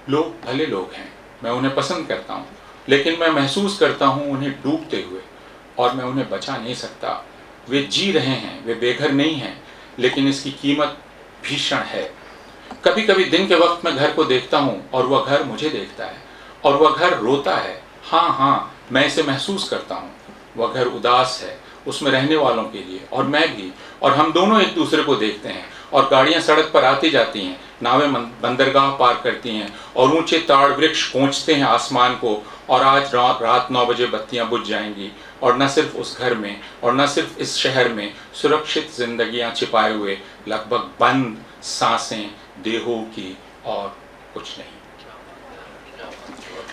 लोग भले लोग हैं, मैं उन्हें पसंद करता हूँ, लेकिन मैं महसूस करता हूँ उन्हें डूबते हुए, और मैं उन्हें बचा नहीं सकता। वे जी रहे हैं, वे बेघर नहीं हैं, लेकिन इसकी कीमत भीषण है। कभी कभी दिन के वक्त मैं घर को देखता हूँ और वह घर मुझे देखता है, और वह घर रोता है। हाँ, मैं इसे महसूस करता हूँ। वह घर उदास है उसमें रहने वालों के लिए, और मैं भी, और हम दोनों एक दूसरे को देखते हैं। और गाड़ियाँ सड़क पर आती जाती हैं, नावें बंदरगाह पार करती हैं, और ऊंचे ताड़ वृक्ष पहुँचते हैं आसमान को। और आज रात 9 बजे बत्तियाँ बुझ जाएंगी, और न सिर्फ उस घर में और न सिर्फ इस शहर में सुरक्षित जिंदगियाँ छिपाए हुए लगभग बंद सांसें देहों की, और कुछ नहीं।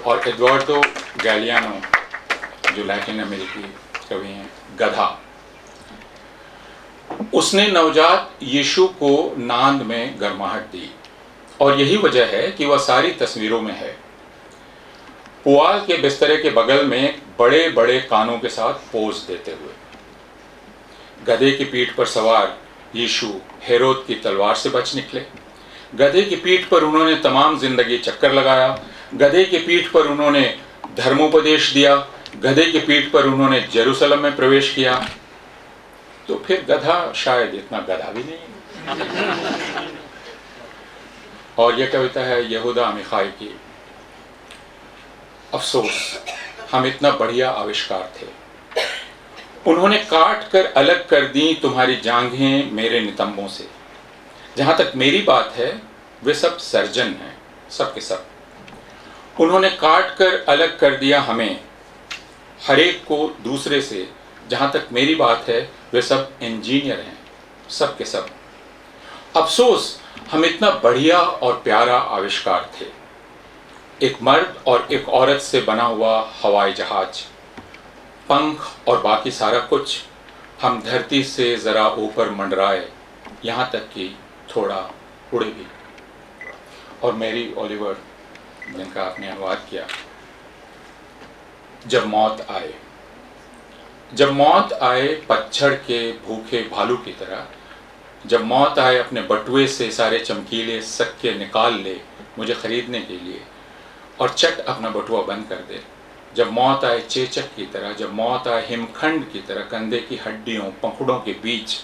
और एडवर्डो गैलियानो, जो लैटिन अमेरिकी कवि हैं, गधा, उसने नवजात यीशु को नांद में गर्माहट दी, और यही वजह है कि वह सारी तस्वीरों में है। पुआल के बिस्तरे के बगल में बड़े बड़े कानों के साथ पोज देते हुए। गधे की पीठ पर सवार यीशु हेरोद की तलवार से बच निकले। गधे की पीठ पर उन्होंने तमाम जिंदगी चक्कर लगाया। गधे की पीठ पर उन्होंने धर्मोपदेश दिया। गधे की पीठ पर उन्होंने जेरूसलम में प्रवेश किया। तो फिर गधा शायद इतना गधा भी नहीं। और यह कविता है यहूदा अमीखाई की, अफसोस, हम इतना बढ़िया आविष्कार थे। उन्होंने काट कर अलग कर दी तुम्हारी जांघें मेरे नितंबों से। जहां तक मेरी बात है, वे सब सर्जन हैं, सब के सब। उन्होंने काट कर अलग कर दिया हमें, हर एक को दूसरे से। जहां तक मेरी बात है, वे सब इंजीनियर हैं, सब के सब। अफसोस, हम इतना बढ़िया और प्यारा आविष्कार थे। एक मर्द और एक औरत से बना हुआ हवाई जहाज, पंख और बाकी सारा कुछ। हम धरती से जरा ऊपर मंडराए, यहां तक कि थोड़ा उड़े भी। और मैरी ओलिवर, जिनका आपने अनुवाद किया, जब मौत आए, जब मौत आए पतझड़ के भूखे भालू की तरह, जब मौत आए अपने बटुए से सारे चमकीले सिक्के निकाल ले मुझे खरीदने के लिए, और चट अपना बटुआ बंद कर दे। जब मौत आए चेचक की तरह, जब मौत आए हिमखंड की तरह, कंधे की हड्डियों पंखुड़ों के बीच,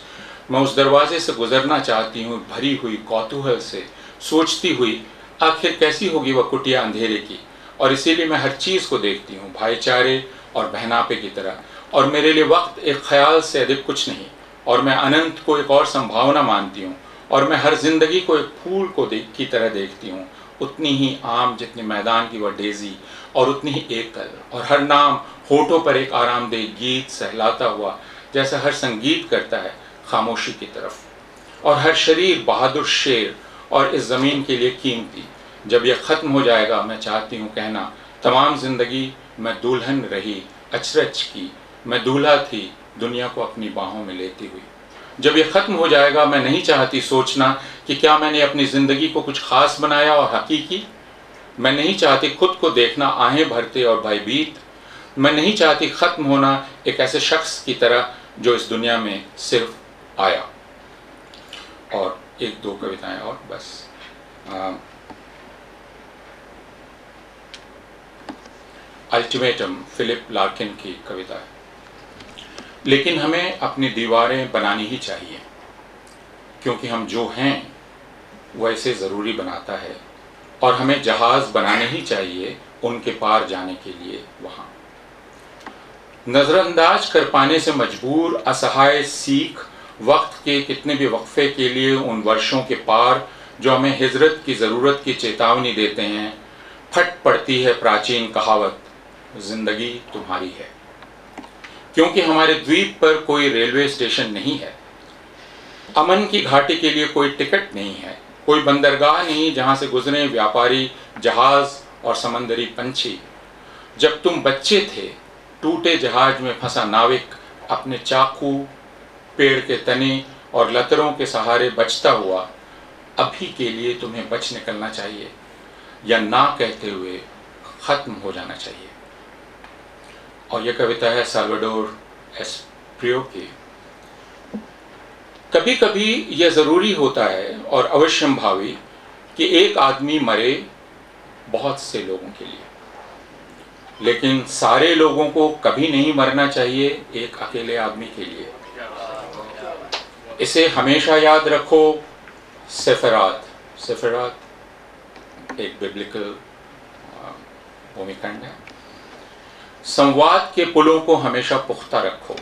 मैं उस दरवाजे से गुजरना चाहती हूँ, भरी हुई कौतूहल से, सोचती हुई आखिर कैसी होगी वह कुटिया अंधेरे की। और इसीलिए मैं हर चीज़ को देखती हूँ भाईचारे और बहनापे की तरह। और मेरे लिए वक्त एक ख्याल से अधिक कुछ नहीं, और मैं अनंत को एक और संभावना मानती हूँ। और मैं हर जिंदगी को एक फूल को की तरह देखती हूँ, उतनी ही आम जितनी मैदान की वह डेजी, और उतनी ही एकल। और हर नाम होठों पर एक आरामदेह गीत सहलाता हुआ, जैसा हर संगीत करता है खामोशी की तरफ। और हर शरीर बहादुर शेर, और इस ज़मीन के लिए कीमती। जब यह ख़त्म हो जाएगा, मैं चाहती हूँ कहना, तमाम ज़िंदगी मैं दुल्हन रही अचरज की, मैं दूल्हा थी दुनिया को अपनी बाहों में लेती हुई। जब यह ख़त्म हो जाएगा, मैं नहीं चाहती सोचना कि क्या मैंने अपनी ज़िंदगी को कुछ ख़ास बनाया और हकीकी। मैं नहीं चाहती खुद को देखना आहें भरते और भयभीत। मैं नहीं चाहती ख़त्म होना एक ऐसे शख्स की तरह जो इस दुनिया में सिर्फ आया। और एक दो कविताएं और बस। अल्टीमेटम, फिलिप लार्किन की कविता है। लेकिन हमें अपनी दीवारें बनानी ही चाहिए, क्योंकि हम जो हैं वैसे ज़रूरी बनाता है। और हमें जहाज़ बनाने ही चाहिए उनके पार जाने के लिए। वहाँ नज़रअंदाज कर पाने से मजबूर असहाय सीख, वक्त के कितने भी वक्फे के लिए उन वर्षों के पार जो हमें हिजरत की ज़रूरत की चेतावनी देते हैं। फट पड़ती है प्राचीन कहावत, जिंदगी तुम्हारी है। क्योंकि हमारे द्वीप पर कोई रेलवे स्टेशन नहीं है, अमन की घाटी के लिए कोई टिकट नहीं है, कोई बंदरगाह नहीं जहां से गुजरे व्यापारी जहाज और समंदरी पंछी। जब तुम बच्चे थे, टूटे जहाज में फंसा नाविक अपने चाकू, पेड़ के तने और लतरों के सहारे बचता हुआ, अभी के लिए तुम्हें बच निकलना चाहिए, या ना कहते हुए खत्म हो जाना चाहिए। और यह कविता है साल्वाडोर एस्प्रियो की। कभी कभी यह जरूरी होता है और अवश्यंभावी कि एक आदमी मरे बहुत से लोगों के लिए, लेकिन सारे लोगों को कभी नहीं मरना चाहिए एक अकेले आदमी के लिए। इसे हमेशा याद रखो। सेफरात एक बिब्लिकल भूमिखंड है। संवाद के पुलों को हमेशा पुख्ता रखो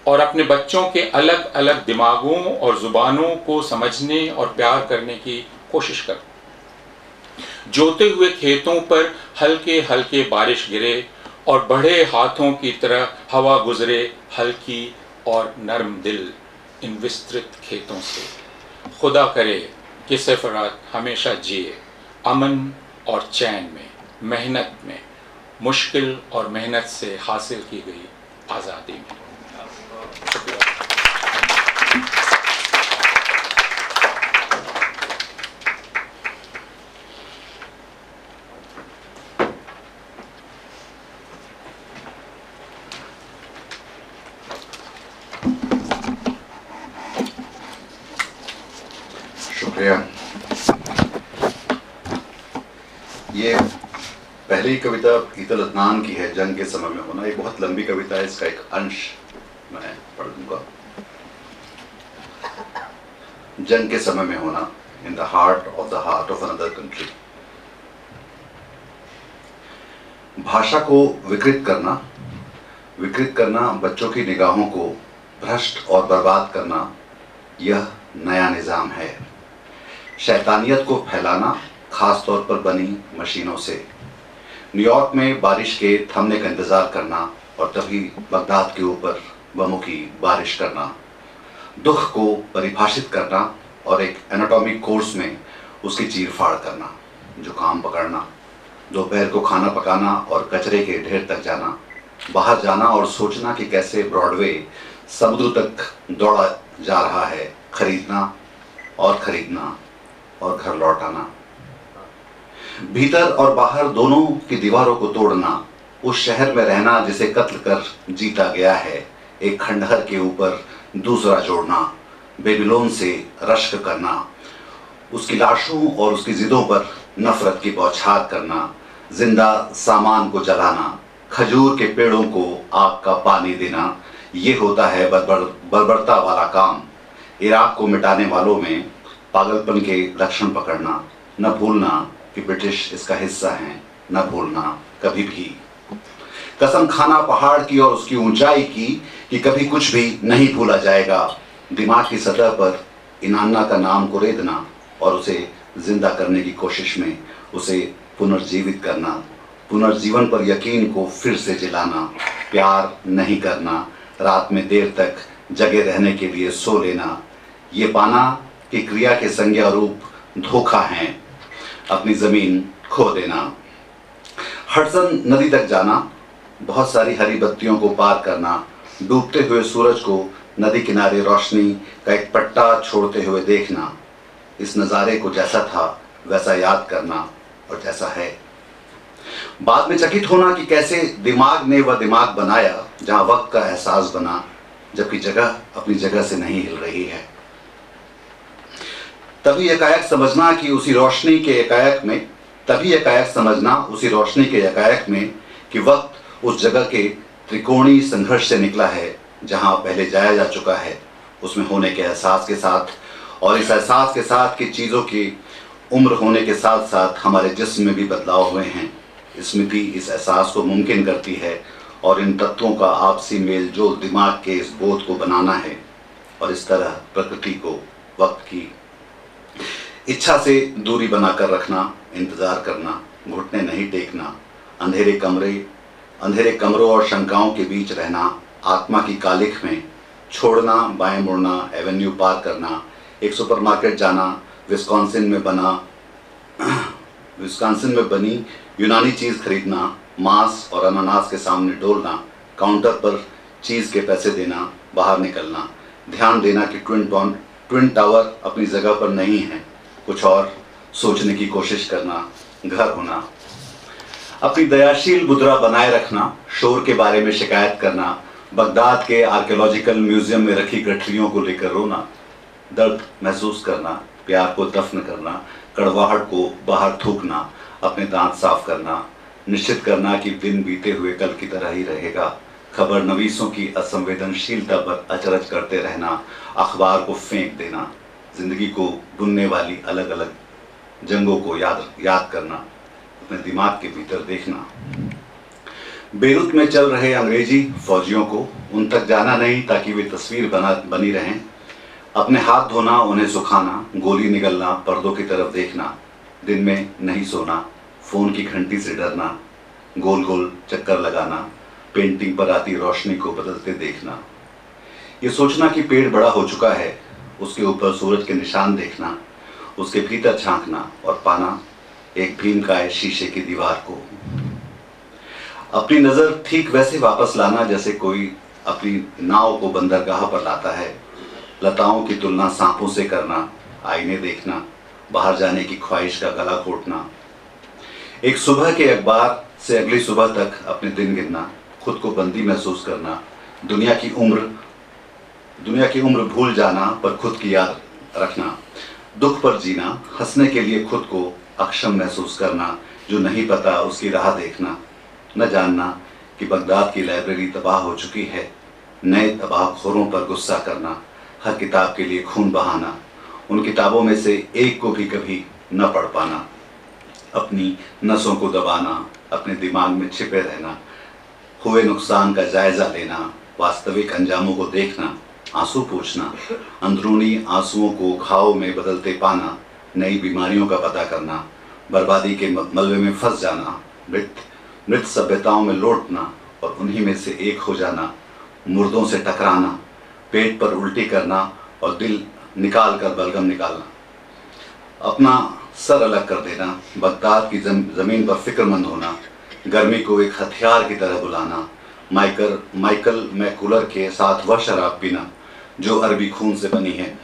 और अपने बच्चों के अलग अलग दिमागों और जुबानों को समझने और प्यार करने की कोशिश करो। जोते हुए खेतों पर हल्के हल्के बारिश गिरे और बढ़े हाथों की तरह हवा गुजरे हल्की और नर्म दिल इन विस्तृत खेतों से। खुदा करे कि सेफरात हमेशा जिए अमन और चैन में, मेहनत में, मुश्किल और मेहनत से हासिल की गई आज़ादी में।
शुक्रिया। ये पहली कविता ईतल अदनान की है, जंग के समय में होना। ये बहुत लंबी कविता है, इसका एक अंश मैं पढ़ दूंगा। जंग के समय में होना, in the heart of another country. भाषा को विकृत करना, बच्चों की निगाहों को भ्रष्ट और बर्बाद करना, यह नया निज़ाम है। शैतानियत को फैलाना, खास तौर पर बनी मशीनों से। न्यूयॉर्क में बारिश के थमने का इंतज़ार करना और तभी बगदाद के ऊपर बमों की बारिश करना। दुख को परिभाषित करना और एक एनाटॉमिक कोर्स में उसकी चीर-फाड़ करना। जुकाम पकड़ना, दोपहर को खाना पकाना और कचरे के ढेर तक जाना। बाहर जाना और सोचना कि कैसे ब्रॉडवे समुद्र तक दौड़ा जा रहा है। खरीदना और घर लौट आना। भीतर और बाहर दोनों की दीवारों को तोड़ना। उस शहर में रहना जिसे कत्ल कर जीता गया है। एक खंडहर के ऊपर दूसरा जोड़ना। बेबीलोन से रश्क करना। उसकी लाशों और उसकी जिदों पर नफरत की बौछार करना। जिंदा सामान को जलाना। खजूर के पेड़ों को आग का पानी देना। ये होता है बर्बरता वाला काम। इराक को मिटाने वालों में पागलपन के लक्षण पकड़ना। न भूलना कि ब्रिटिश इसका हिस्सा हैं। न भूलना कभी भी। कसम खाना पहाड़ की और उसकी ऊंचाई की कि कभी कुछ भी नहीं भूला जाएगा। दिमाग की सतह पर इनान्ना का नाम को रेदना और उसे जिंदा करने की कोशिश में उसे पुनर्जीवित करना। पुनर्जीवन पर यकीन को फिर से जिलाना। प्यार नहीं करना। रात में देर तक जगे रहने के लिए सो लेना। ये पाना कि क्रिया के संज्ञा रूप धोखा है। अपनी जमीन खो देना। हडसन नदी तक जाना। बहुत सारी हरी बत्तियों को पार करना। डूबते हुए सूरज को नदी किनारे रोशनी का एक पट्टा छोड़ते हुए देखना। इस नज़ारे को जैसा था वैसा याद करना और जैसा है। बाद में चकित होना कि कैसे दिमाग ने वह दिमाग बनाया जहां वक्त का एहसास बना, जबकि जगह अपनी जगह से नहीं हिल रही है। तभी एकाएक समझना कि उसी रोशनी के एकाएक में कि वक्त उस जगह के त्रिकोणीय संघर्ष से निकला है जहां पहले जाया जा चुका है। उसमें होने के एहसास के साथ और इस एहसास के साथ कि चीज़ों की उम्र होने के साथ साथ हमारे जिस्म में भी बदलाव हुए हैं। स्मृति इस एहसास को मुमकिन करती है और इन तत्वों का आपसी मेल जोल दिमाग के इस बोध को बनाना है। और इस तरह प्रकृति को वक्त की इच्छा से दूरी बनाकर रखना, इंतज़ार करना, घुटने नहीं टेकना, अंधेरे कमरों और शंकाओं के बीच रहना, आत्मा की कालिख में छोड़ना, बाएं मुड़ना, एवेन्यू पार करना, एक सुपरमार्केट जाना, विस्कॉन्सिन में बनी यूनानी चीज़ खरीदना, मांस और अनानास के सामने डोलना, काउंटर पर चीज़ के पैसे देना, बाहर निकलना, ध्यान देना कि ट्विन टावर अपनी जगह पर नहीं है, कुछ और सोचने की कोशिश करना, घर होना, अपनी दयाशील मुद्रा बनाए रखना, शोर के बारे में शिकायत करना, बगदाद के आर्कियोलॉजिकल म्यूजियम में रखी गठरियों को लेकर रोना, दर्द महसूस करना, प्यार को दफन करना, कड़वाहट को बाहर थूकना, अपने दांत साफ करना, निश्चित करना कि दिन बीते हुए कल की तरह ही रहेगा, खबर नवीसों की असंवेदनशीलता पर अचरज करते रहना, अखबार को फेंक देना, जिंदगी को बुनने वाली अलग अलग जंगों को याद करना, अपने दिमाग के भीतर देखना। बेरूत में चल रहे अंग्रेजी फौजियों को उन तक जाना नहीं ताकि वे तस्वीर बनी रहें, अपने हाथ धोना, उन्हें सुखाना, गोली निगलना, पर्दों की तरफ देखना, दिन में नहीं सोना, फ़ोन की घंटी से डरना, गोल गोल चक्कर लगाना, पेंटिंग पर आती रोशनी को बदलते देखना, ये सोचना कि पेड़ बड़ा हो चुका है, उसके ऊपर सूरज के निशान देखना, उसके भीतर झांकना और पाना एक भीमकाय शीशे की दीवार को। अपनी नज़र ठीक वैसे वापस लाना जैसे कोई अपनी नाव को बंदरगाह पर लाता है, लताओं की तुलना सांपों से करना, आईने देखना, बाहर जाने की ख्वाहिश का गला घोटना, एक सुबह के अखबार से अगली सुबह तक अपने दिन गिनना, खुद को बंदी महसूस करना, दुनिया की उम्र भूल जाना पर खुद की याद रखना, दुख पर जीना, हंसने के लिए खुद को अक्षम महसूस करना, जो नहीं पता उसकी राह देखना, न जानना कि बगदाद की लाइब्रेरी तबाह हो चुकी है, नए तबाहखोरों पर गुस्सा करना, हर किताब के लिए खून बहाना, उन किताबों में से एक को भी कभी न पढ़ पाना, अपनी नसों को दबाना, अपने दिमाग में छिपे रहना, हुए नुकसान का जायजा लेना, वास्तविक अंजामों को देखना, आंसू पूछना, अंदरूनी आंसुओं को घाव में बदलते पाना, नई बीमारियों का पता करना, बर्बादी के मलबे में फंस जाना, मृत सभ्यताओं में लौटना और उन्हीं में से एक हो जाना, मुर्दों से टकराना, पेट पर उल्टी करना और दिल निकाल कर बलगम निकालना, अपना सर अलग कर देना, बगदाद की जमीन पर फिक्रमंद होना, गर्मी को एक हथियार की तरह बुलाना, माइकल मैकूलर के साथ वह शराब पीना जो अरबी खून से बनी है,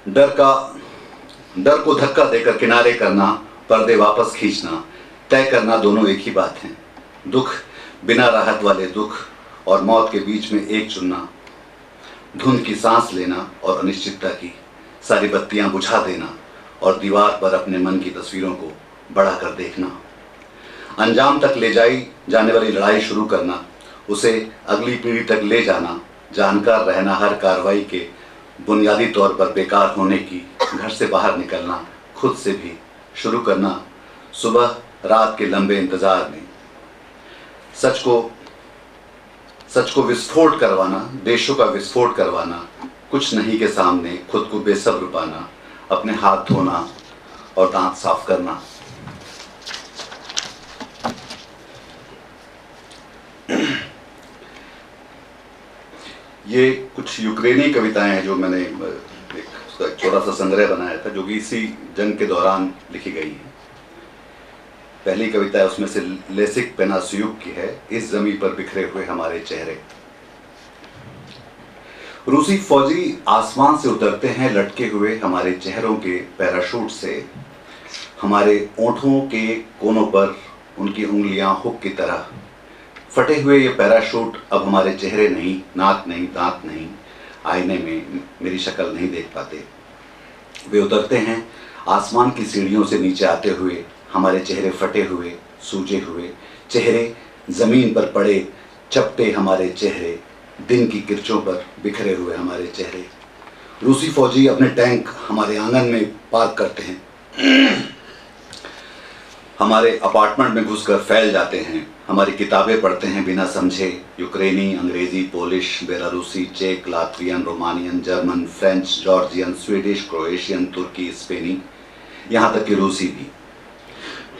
डर को धक्का देकर किनारे करना, पर्दे वापस खींचना, तय करना, दोनों एक ही बात हैं। दुख, बिना राहत वाले दुख और मौत के बीच में एक चुनना, धुंध की सांस लेना और अनिश्चितता की, सारी बत्तियां बुझा देना और दीवार पर अपने मन की तस्वीरों को बड़ा कर देखना, अंजाम तक ले जाने वाली लड़ाई शुरू करना, उसे अगली पीढ़ी तक ले जाना, जानकार रहना हर कार्रवाई के बुनियादी तौर पर बेकार होने की, घर से बाहर निकलना, खुद से भी शुरू करना, सुबह रात के लंबे इंतजार में, सच को विस्फोट करवाना, देशों का विस्फोट करवाना, कुछ नहीं के सामने खुद को बेसब्र पाना, अपने हाथ धोना और दांत साफ करना। ये कुछ यूक्रेनी कविताएं हैं जो मैंने एक छोटा सा संग्रह बनाया था, जो कि इसी जंग के दौरान लिखी गई है। पहली कविता है उसमें से लेसिक पेनास्यूक की है, इस जमीन पर बिखरे हुए हमारे चेहरे। रूसी फौजी आसमान से उतरते हैं लटके हुए हमारे चेहरों के पैराशूट से, हमारे ओंठों के कोनों पर उनकी उंगलियां हुक की तरह। फटे हुए ये पैराशूट अब हमारे चेहरे नहीं, नाक नहीं, दांत नहीं, आईने में मेरी शक्ल नहीं देख पाते। वे उतरते हैं आसमान की सीढ़ियों से नीचे आते हुए, हमारे चेहरे फटे हुए, सूजे हुए चेहरे, जमीन पर पड़े चपटे हमारे चेहरे, दिन की किरचों पर बिखरे हुए हमारे चेहरे। रूसी फौजी अपने टैंक हमारे आंगन में पार्क करते हैं, हमारे अपार्टमेंट में घुसकर फैल जाते हैं, हमारी किताबें पढ़ते हैं बिना समझे, यूक्रेनी, अंग्रेजी, पोलिश, बेलारूसी, चेक, Latvian, Romanian, German, French, Georgian, Swedish, Croatian, तुर्की, स्पेनी, यहाँ तक कि रूसी भी।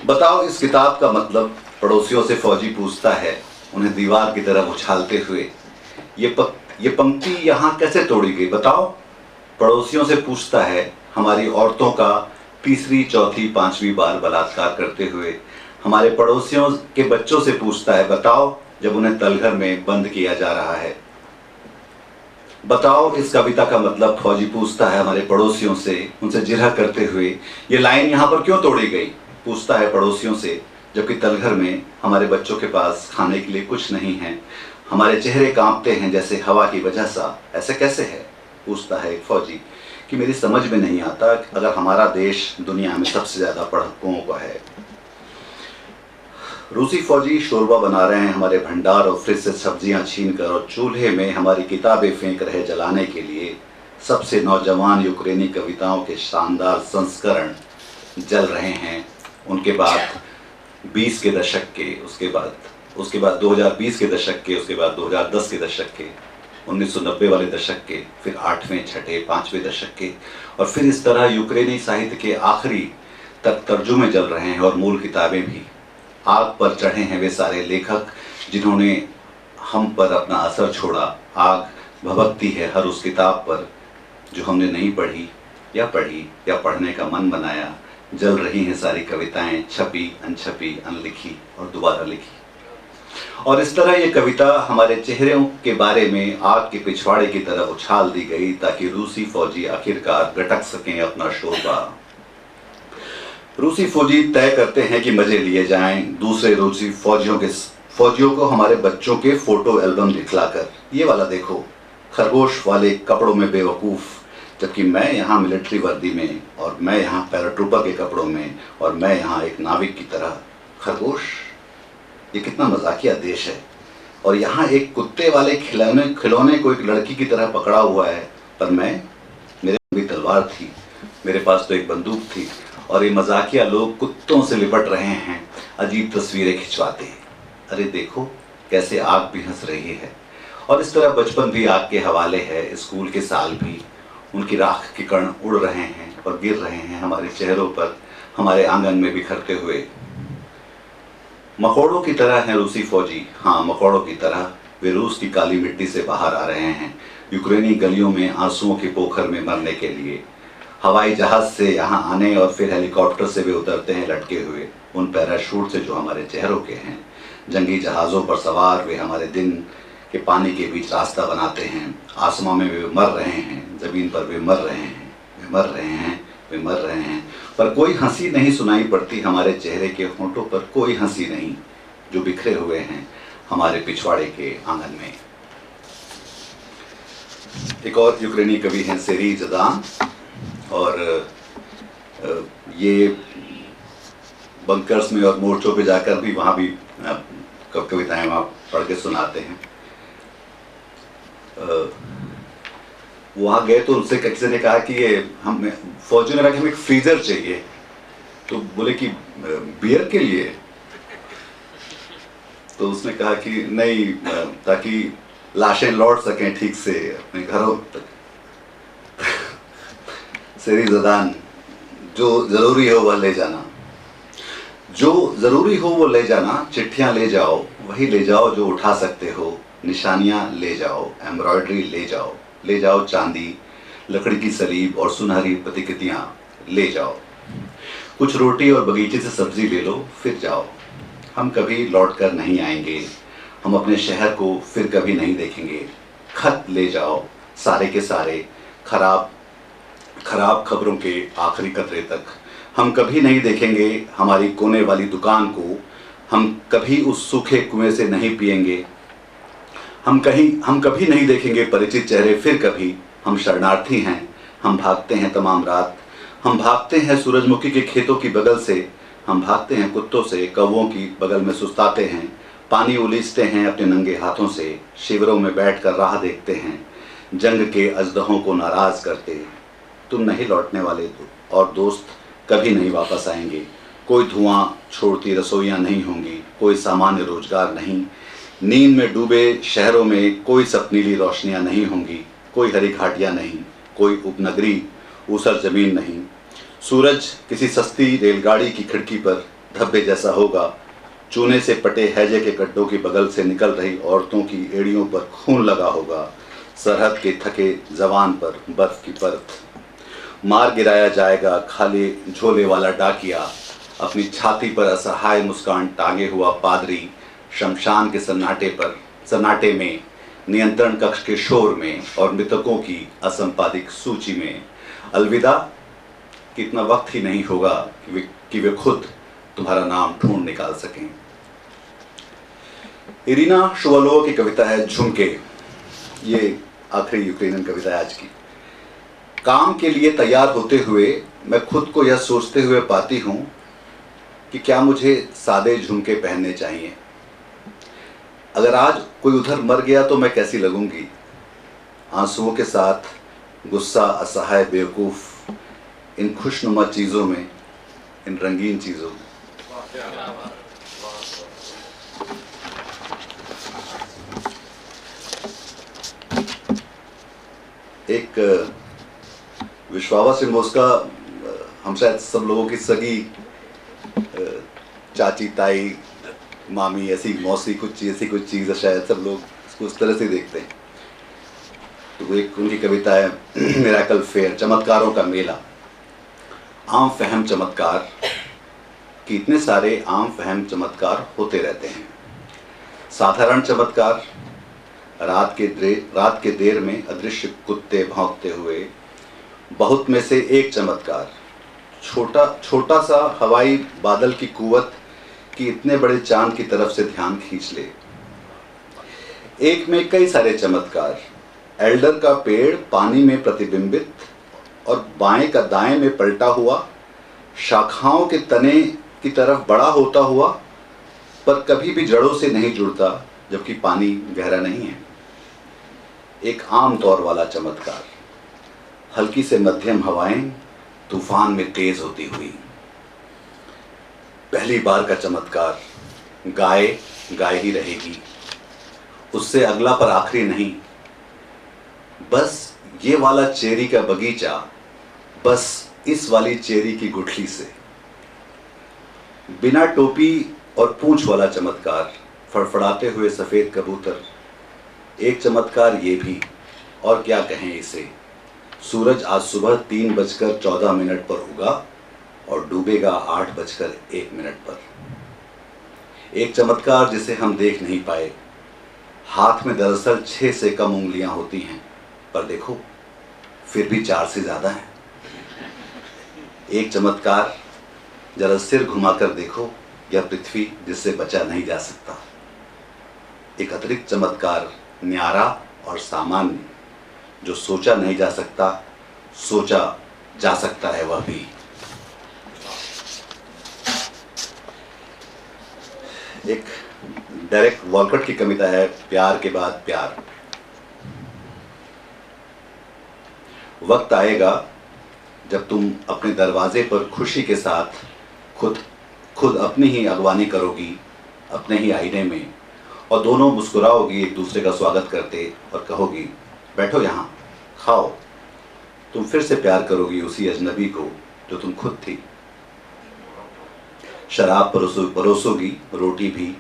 बताओ इस किताब का मतलब, पड़ोसियों से फौजी पूछता है, उन्हें दीवार की तरफ उछालते हुए, ये पंक्ति यहाँ कैसे तोड़ी गई बताओ। पड़ोसियों से पूछता है, हमारी औरतों का तीसरी, चौथी, पांचवी बार बलात्कार करते हुए। हमारे पड़ोसियों के बच्चों से पूछता है, बताओ जब उन्हें तलघर में बंद किया जा रहा है। बताओ इस कविता का मतलब, फौजी पूछता है हमारे पड़ोसियों से, उनसे जिरह करते हुए, ये लाइन यहाँ पर क्यों तोड़ी गई। पूछता है पड़ोसियों से, जबकि तलघर में हमारे बच्चों के पास खाने के लिए कुछ नहीं है, हमारे चेहरे कांपते हैं जैसे हवा की वजह सा। ऐसे कैसे है, पूछता है एक फौजी, कि मेरी समझ में नहीं आता अगर हमारा देश दुनिया में सबसे ज्यादा पढ़कों का है। रूसी फौजी शोरबा बना रहे हैं हमारे भंडार और फ्रिज से सब्जियां छीनकर, और चूल्हे में हमारी किताबें फेंक रहे जलाने के लिए। सबसे नौजवान यूक्रेनी कविताओं के शानदार संस्करण जल रहे हैं। उनके बाद 20 के दशक के, उसके बाद 2020 के दशक के, उसके बाद 2010 के दशक के, 1990 वाले दशक के, फिर 8वें, 6ठे, 5वें दशक के, और फिर इस तरह यूक्रेनी साहित्य के आखिरी तक तर्जुमे जल रहे हैं और मूल किताबें भी। आग पर चढ़े हैं वे सारे लेखक जिन्होंने हम पर अपना असर छोड़ा। आग भभकती है हर उस किताब पर जो हमने नहीं पढ़ी या पढ़ने का मन बनाया। जल रही हैं सारी कविताएं, छपी, अनछपी, अनलिखी और दोबारा लिखी। और इस तरह ये कविता हमारे चेहरों के बारे में आग के पिछवाड़े की तरह उछाल दी गई ताकि रूसी फौजी आखिरकार गटक सकें अपना शोरबा। रूसी फौजी तय करते हैं कि मजे लिए जाएं दूसरे रूसी फौजियों को हमारे बच्चों के फोटो एल्बम दिखलाकर। ये वाला देखो, खरगोश वाले कपड़ों में बेवकूफ़, जबकि मैं यहाँ मिलिट्री वर्दी में, और मैं यहाँ पैराट्रूपर के कपड़ों में, और मैं यहाँ एक नाविक की तरह। खरगोश, ये कितना मजाकिया देश है। और यहाँ एक कुत्ते वाले खिलौने को एक लड़की की तरह पकड़ा हुआ है, पर मेरे भी तलवार थी, मेरे पास तो एक बंदूक थी और ये मजाकिया लोग कुत्तों से लिपट रहे हैं, अजीब तस्वीरें खिंचवाते हैं। अरे देखो कैसे आग भी हंस रही है। और इस तरह बचपन भी आग के हवाले है, स्कूल के साल भी। उनकी राख के कण उड़ रहे हैं और गिर रहे हैं हमारे चेहरों पर, हमारे आंगन में बिखरते हुए। मकोड़ों की तरह हैं रूसी फौजी, हाँ मकोड़ों की तरह वे रूस की काली मिट्टी से बाहर आ रहे हैं, यूक्रेनी गलियों में आंसुओं के पोखर में मरने के लिए। हवाई जहाज से यहाँ आने और फिर हेलीकॉप्टर से वे उतरते हैं लटके हुए, उन पैराशूट से जो हमारे चेहरों के हैं। जंगी जहाज़ों पर सवार वे हमारे दिन के पानी के बीच रास्ता बनाते हैं। आसमां में वे मर रहे हैं, ज़मीन पर वे मर रहे हैं, वे मर रहे हैं, वे मर रहे हैं। पर कोई हंसी नहीं सुनाई पड़ती हमारे चेहरे के होंठों पर, कोई हंसी नहीं, जो बिखरे हुए हैं हमारे पिछवाड़े के आंगन में। एक और यूक्रेनी कवि हैं सेरी ज़दान, और ये बंकर्स में और मोर्चों पे जाकर भी वहाँ भी कविताएं वहाँ पढ़ के सुनाते हैं। वहाँ गए तो उनसे किसी ने कहा कि ये हम फौजी ने कहा कि हमें एक फ्रीजर चाहिए, तो बोले कि बियर के लिए? तो उसने कहा कि नहीं, ताकि लाशें लौट सकें ठीक से अपने घरों तक। सेरी ज़दान, जो ज़रूरी हो वह ले जाना, जो ज़रूरी हो वो ले जाना। चिट्ठियाँ ले जाओ, वही ले जाओ जो उठा सकते हो। निशानियाँ ले जाओ, एम्ब्रॉयडरी ले जाओ चांदी, लकड़ी की सलीब और सुनहरी प्रतिकृतियाँ ले जाओ। कुछ रोटी और बगीचे से सब्जी ले लो, फिर जाओ। हम कभी लौट कर नहीं आएंगे, हम अपने शहर को फिर कभी नहीं देखेंगे। खत ले जाओ, सारे के सारे, खराब खबरों के आखिरी कतरे तक। हम कभी नहीं देखेंगे हमारी कोने वाली दुकान को, हम कभी उस सूखे कुएं से नहीं पिएंगे। हम कभी नहीं देखेंगे परिचित चेहरे फिर कभी। हम शरणार्थी हैं, हम भागते हैं तमाम रात। हम भागते हैं सूरजमुखी के खेतों की बगल से, हम भागते हैं कुत्तों से, कौवों की बगल में सुस्ताते हैं। पानी उलीचते हैं अपने नंगे हाथों से, शिविरों में बैठकर राह देखते हैं, जंग के अजदहों को नाराज करते। तुम नहीं लौटने वाले और दोस्त कभी नहीं वापस आएंगे। कोई धुआं छोड़ती रसोइयाँ नहीं होंगी, कोई सामान्य रोजगार नहीं। नींद में डूबे शहरों में कोई सपनीली रोशनियाँ नहीं होंगी, कोई हरी घाटियाँ नहीं, कोई उपनगरी ऊसर जमीन नहीं। सूरज किसी सस्ती रेलगाड़ी की खिड़की पर धब्बे जैसा होगा। चूने से पटे हैजे के गड्ढों की बगल से निकल रही औरतों की एड़ियों पर खून लगा होगा। सरहद के थके जवान पर बर्फ की परत। मार गिराया जाएगा खाली झोले वाला डाकिया, अपनी छाती पर असहाय मुस्कान टांगे हुआ पादरी, शमशान के सन्नाटे में, नियंत्रण कक्ष के शोर में और मृतकों की असंपादिक सूची में। अलविदा, कितना वक्त ही नहीं होगा कि वे खुद तुम्हारा नाम ढूंढ निकाल सकें। इरिना शुवालोवा की कविता है झुमके। ये आखिरी यूक्रेनियन कविता है आज की। काम के लिए तैयार होते हुए मैं खुद को यह सोचते हुए पाती हूँ कि क्या मुझे सादे झुमके पहनने चाहिए। अगर आज कोई उधर मर गया तो मैं कैसी लगूंगी। आंसुओं के साथ गुस्सा, असहाय, बेवकूफ़, इन खुशनुमा चीज़ों में, इन रंगीन चीज़ों में। एक विश्वावा सिम्बोस्का, हम शायद सब लोगों की सगी चाची, ताई, मामी, ऐसी मौसी ऐसी कुछ चीज़ है, शायद सब लोग इसको उस तरह से देखते हैं। तो एक उनकी कविता है मिरेकल फेयर, चमत्कारों का मेला। आम फहम चमत्कार कि इतने सारे आम फहम चमत्कार होते रहते हैं। साधारण चमत्कार, रात के देर में अदृश्य कुत्ते भौंकते हुए। बहुत में से एक चमत्कार, छोटा सा हवाई बादल की कुवत कि इतने बड़े चांद की तरफ से ध्यान खींच ले। एक में कई सारे चमत्कार, एल्डर का पेड़ पानी में प्रतिबिंबित और बाएं का दाएं में पलटा हुआ, शाखाओं के तने की तरफ बड़ा होता हुआ पर कभी भी जड़ों से नहीं जुड़ता जबकि पानी गहरा नहीं है। एक आम तौर वाला चमत्कार, हल्की से मध्यम हवाएं, तूफान में तेज होती हुई। पहली बार का चमत्कार गाय गाय ही रहेगी, उससे अगला पर आखिरी नहीं। बस ये वाला चेरी का बगीचा, बस इस वाली चेरी की गुठली से। बिना टोपी और पूंछ वाला चमत्कार, फड़फड़ाते हुए सफेद कबूतर। एक चमत्कार ये भी, और क्या कहें इसे। सूरज आज सुबह 3:14 पर उगा और डूबेगा 8:01 पर। एक चमत्कार जिसे हम देख नहीं पाए। हाथ में दरअसल 6 से कम उंगलियां होती हैं, पर देखो फिर भी 4 से ज्यादा हैं। एक चमत्कार, जरा सिर घुमाकर देखो, यह पृथ्वी जिससे बचा नहीं जा सकता। एक अतिरिक्त चमत्कार, न्यारा और सामान्य, जो सोचा नहीं जा सकता, सोचा जा सकता है वह भी। एक डेरेक वॉलकॉट की कविता है, प्यार के बाद प्यार। वक्त आएगा जब तुम अपने दरवाजे पर खुशी के साथ खुद अपनी ही अगवानी करोगी, अपने ही आईने में, और दोनों मुस्कुराओगी एक दूसरे का स्वागत करते और कहोगी, बैठो यहाँ, खाओ। तुम फिर से प्यार करोगी उसी अजनबी को जो तुम खुद थी। शराब परोसोगी, रोटी भी।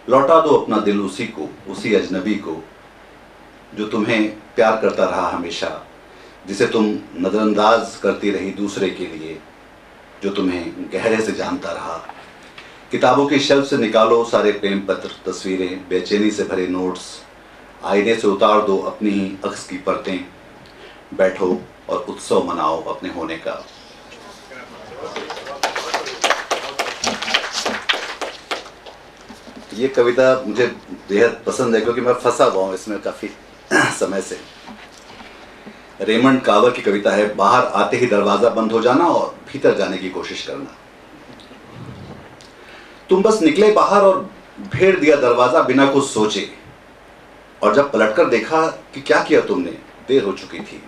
लौटा दो अपना दिल उसी को, उसी अजनबी को जो तुम्हें प्यार करता रहा हमेशा, जिसे तुम नज़रअंदाज करती रही दूसरे के लिए, जो तुम्हें गहरे से जानता रहा। किताबों की शेल्फ से निकालो सारे प्रेम पत्र, तस्वीरें, बेचैनी से भरे नोट्स। आईने से उतार दो अपनी ही अक्स की परतें। बैठो और उत्सव मनाओ अपने होने का। ये कविता मुझे बेहद पसंद है क्योंकि मैं फंसा हुआ हूँ इसमें काफ़ी समय से। रेमंड कावर की कविता है, बाहर आते ही दरवाज़ा बंद हो जाना और भीतर जाने की कोशिश करना। तुम बस निकले बाहर और भेड़ दिया दरवाज़ा बिना कुछ सोचे, और जब पलटकर देखा कि क्या किया तुमने, देर हो चुकी थी।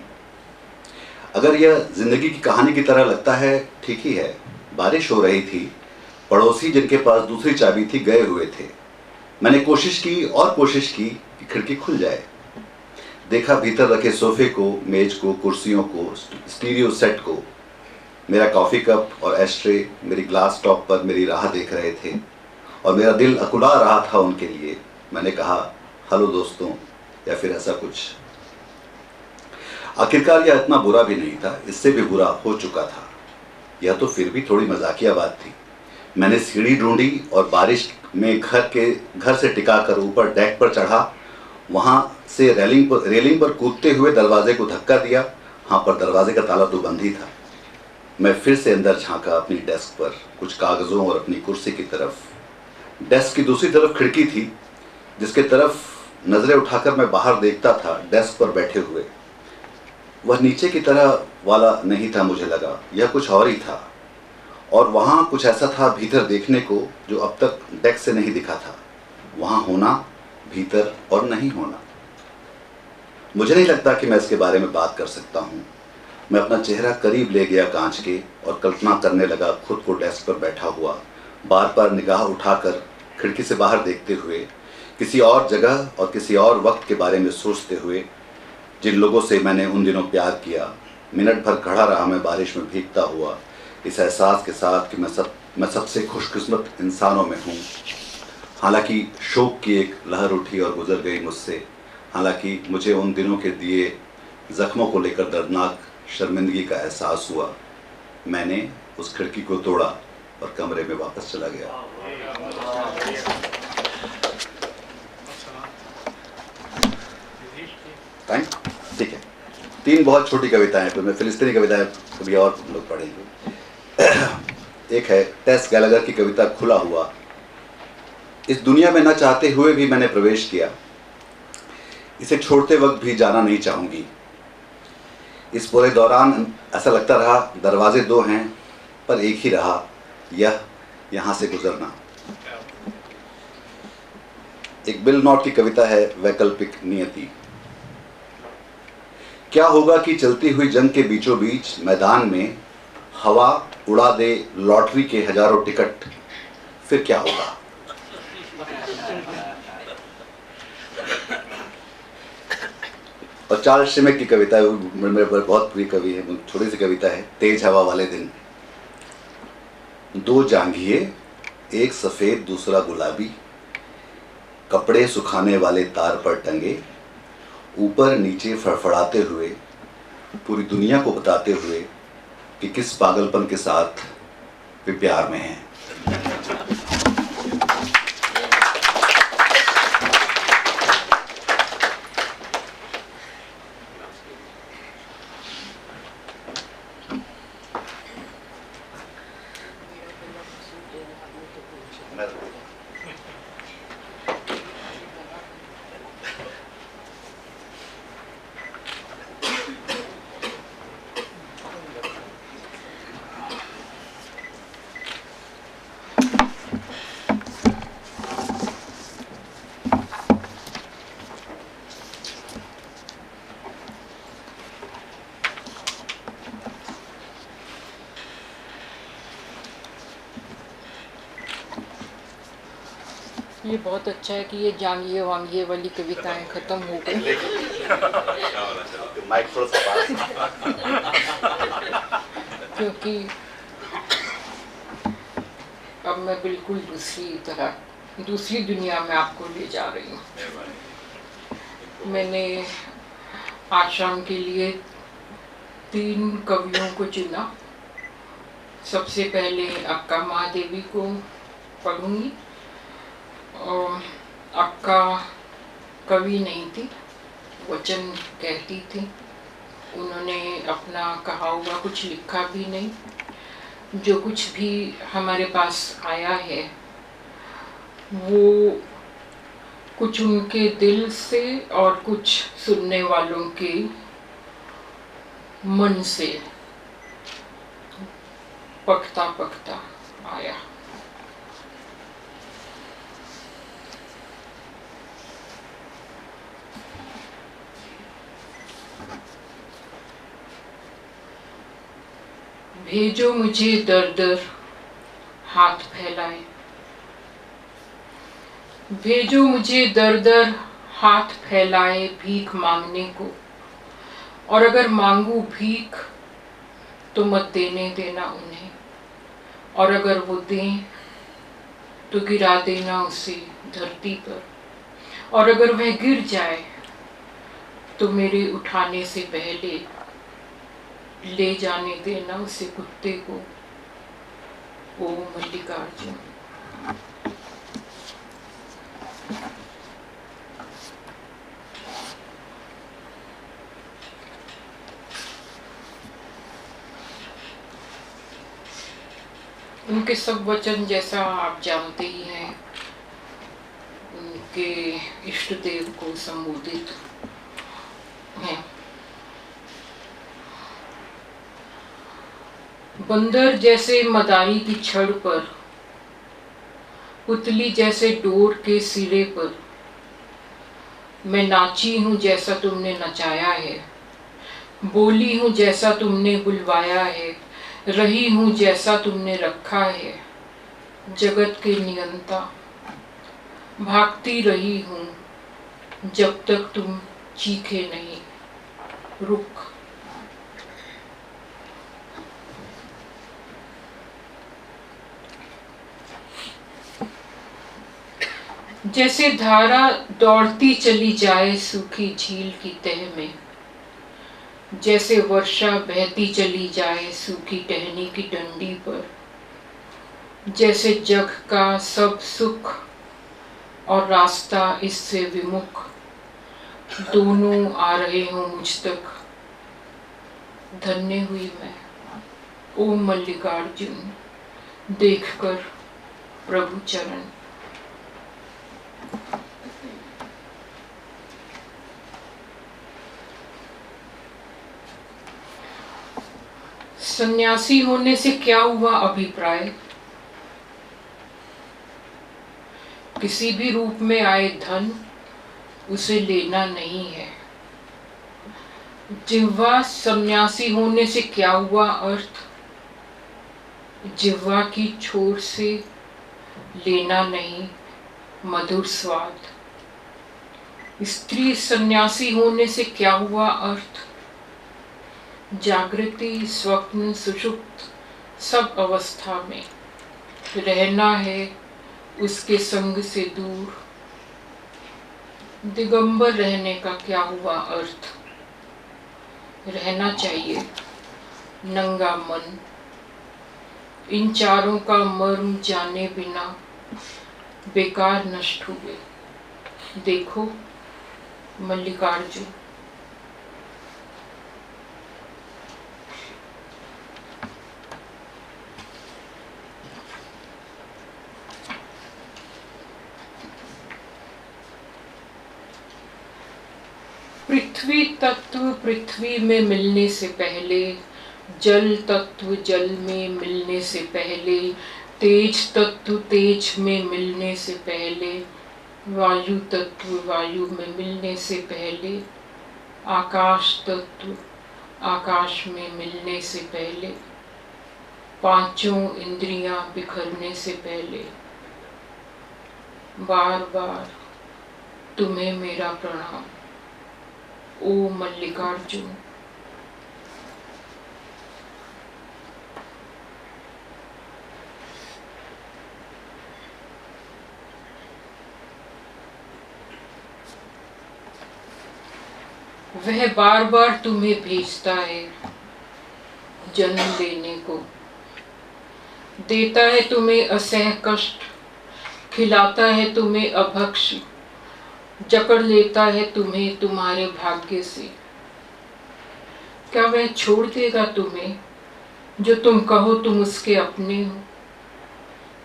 अगर यह जिंदगी की कहानी की तरह लगता है, ठीक ही है। बारिश हो रही थी, पड़ोसी जिनके पास दूसरी चाबी थी गए हुए थे। मैंने कोशिश की और कोशिश की कि खिड़की खुल जाए। देखा भीतर रखे सोफे को, मेज को, कुर्सियों को, स्टीरियो सेट को। मेरा कॉफ़ी कप और एस्ट्रे मेरी ग्लास टॉप पर मेरी राह देख रहे थे और मेरा दिल अकुला रहा था उनके लिए। मैंने कहा, हेलो दोस्तों, या फिर ऐसा कुछ। आखिरकार यह इतना बुरा भी नहीं था, इससे भी बुरा हो चुका था। यह तो फिर भी थोड़ी मजाकिया बात थी। मैंने सीढ़ी ढूंढी और बारिश में घर से टिकाकर ऊपर डेक पर चढ़ा। वहां से रेलिंग पर कूदते हुए दरवाजे को धक्का दिया। हाँ, पर दरवाजे का ताला तो बंद ही था। मैं फिर से अंदर झांका अपनी डेस्क पर, कुछ कागजों और अपनी कुर्सी की तरफ। डेस्क की दूसरी तरफ खिड़की थी, जिसके तरफ नजरें उठाकर मैं बाहर देखता था। डेस्क पर बैठे हुए वह नीचे की तरह वाला नहीं था, मुझे लगा यह कुछ और ही था। और वहाँ कुछ ऐसा था भीतर देखने को जो अब तक डेस्क से नहीं दिखा था। वहाँ होना, भीतर और नहीं होना। मुझे नहीं लगता कि मैं इसके बारे में बात कर सकता हूँ। मैं अपना चेहरा करीब ले गया कांच के और कल्पना करने लगा खुद को डेस्क पर बैठा हुआ, बार बार निगाह उठाकर खिड़की से बाहर देखते हुए, किसी और जगह और किसी और वक्त के बारे में सोचते हुए, जिन लोगों से मैंने उन दिनों प्यार किया। मिनट भर खड़ा रहा मैं बारिश में भीगता हुआ, इस एहसास के साथ कि मैं सबसे खुशकिस्मत इंसानों में हूँ। हालांकि शोक की एक लहर उठी और गुजर गई मुझसे। हालांकि मुझे उन दिनों के दिए जख्मों को लेकर दर्दनाक शर्मिंदगी का एहसास हुआ। मैंने उस खिड़की को तोड़ा और कमरे में वापस चला गया। ठीक है, 3 बहुत छोटी कविताएं, तो मैं फिलिस्तीनी कविताएं कभी और लोग पढ़ेंगे। एक है टेस गैलागर की कविता, खुला हुआ। इस दुनिया में न चाहते हुए भी मैंने प्रवेश किया। इसे छोड़ते वक्त भी जाना नहीं चाहूंगी। इस पूरे दौरान ऐसा लगता रहा दरवाजे 2 हैं पर एक ही रहा, यह यहाँ से गुजरना। एक बिल नॉट की कविता है, वैकल्पिक नियति। क्या होगा कि चलती हुई जंग के बीचों बीच मैदान में हवा उड़ा दे लॉटरी के हजारों टिकट, फिर क्या होगा? और चार्ल्स शिमेक की कविता है, मेरे बहुत प्रिय कवि है, छोटी सी कविता है, तेज हवा वाले दिन। दो जांघिए, एक सफेद दूसरा गुलाबी, कपड़े सुखाने वाले तार पर टंगे, ऊपर नीचे फड़फड़ाते हुए, पूरी दुनिया को बताते हुए कि किस पागलपन के साथ वे प्यार में हैं।
ये बहुत अच्छा है कि ये जांगिए वांगिए वाली कविताएं खत्म हो गई, क्योंकि अब मैं बिल्कुल दूसरी दुनिया में आपको ले जा रही हूँ। मैंने आश्रम के लिए 3 कवियों को चुना। सबसे पहले अक्का महादेवी को पढ़ूंगी। और अक्का कवि नहीं थी, वचन कहती थी। उन्होंने अपना कहा हुआ कुछ लिखा भी नहीं। जो कुछ भी हमारे पास आया है वो कुछ उनके दिल से और कुछ सुनने वालों के मन से पकता पकता आया। भेजो मुझे दर दर हाथ फैलाए, भेजो मुझे दर दर हाथ फैलाए भीख मांगने को। और अगर मांगू भीख तो मत देने देना उन्हें, और अगर वो दें तो गिरा देना उसे धरती पर। और अगर वह गिर जाए तो मेरे उठाने से पहले ले जाने देना उसे कुत्ते को। ओ मल्लिकार्जुन। उनके सब वचन, जैसा आप जानते ही हैं, उनके इष्ट देव को संबोधित हैं। बंदर जैसे मदारी की छड़ पर, पुतली जैसे डोर के सिरे पर, मैं नाची हूँ जैसा तुमने नचाया है, बोली हूँ जैसा तुमने बुलवाया है, रही हूँ जैसा तुमने रखा है। जगत के नियंता भागती रही हूँ जब तक तुम चीखे नहीं। रुक। जैसे धारा दौड़ती चली जाए सूखी झील की तह में, जैसे वर्षा बहती चली जाए सूखी टहनी की डंडी पर, जैसे जग का सब सुख और रास्ता इससे विमुख दोनों आ रहे हों मुझ तक, धन्य हुई मैं ओ मल्लिकार्जुन देखकर प्रभु चरण। सन्यासी होने से क्या हुआ अभिप्राय? किसी भी रूप में आए धन उसे लेना नहीं है। जिह्वा सन्यासी होने से क्या हुआ अर्थ? जिह्वा की छोर से लेना नहीं मधुर स्वाद। स्त्री सन्यासी होने से क्या हुआ अर्थ? जागृति, स्वप्न, सुषुप्त सब अवस्था में रहना है उसके संग से दूर। दिगंबर रहने का क्या हुआ अर्थ? रहना चाहिए नंगा मन। इन चारों का मर्म जाने बिना बेकार नष्ट हुए। देखो मल्लिकार्जुन। पृथ्वी तत्व पृथ्वी में मिलने से पहले, जल तत्व जल में मिलने से पहले, तेज तत्व तेज में मिलने से पहले, वायु तत्व वायु में मिलने से पहले, आकाश तत्व आकाश में मिलने से पहले, पांचों इंद्रियां बिखरने से पहले, बार बार तुम्हें मेरा प्रणाम ओ मल्लिकार्जुन। वह बार बार तुम्हें भेजता है जन्म लेने को, देता है तुम्हें असह कष्ट, खिलाता है तुम्हें अभक्ष, जकड़ लेता है तुम्हें तुम्हारे भाग्य से। क्या वह छोड़ देगा तुम्हें जो तुम कहो तुम उसके अपने हो?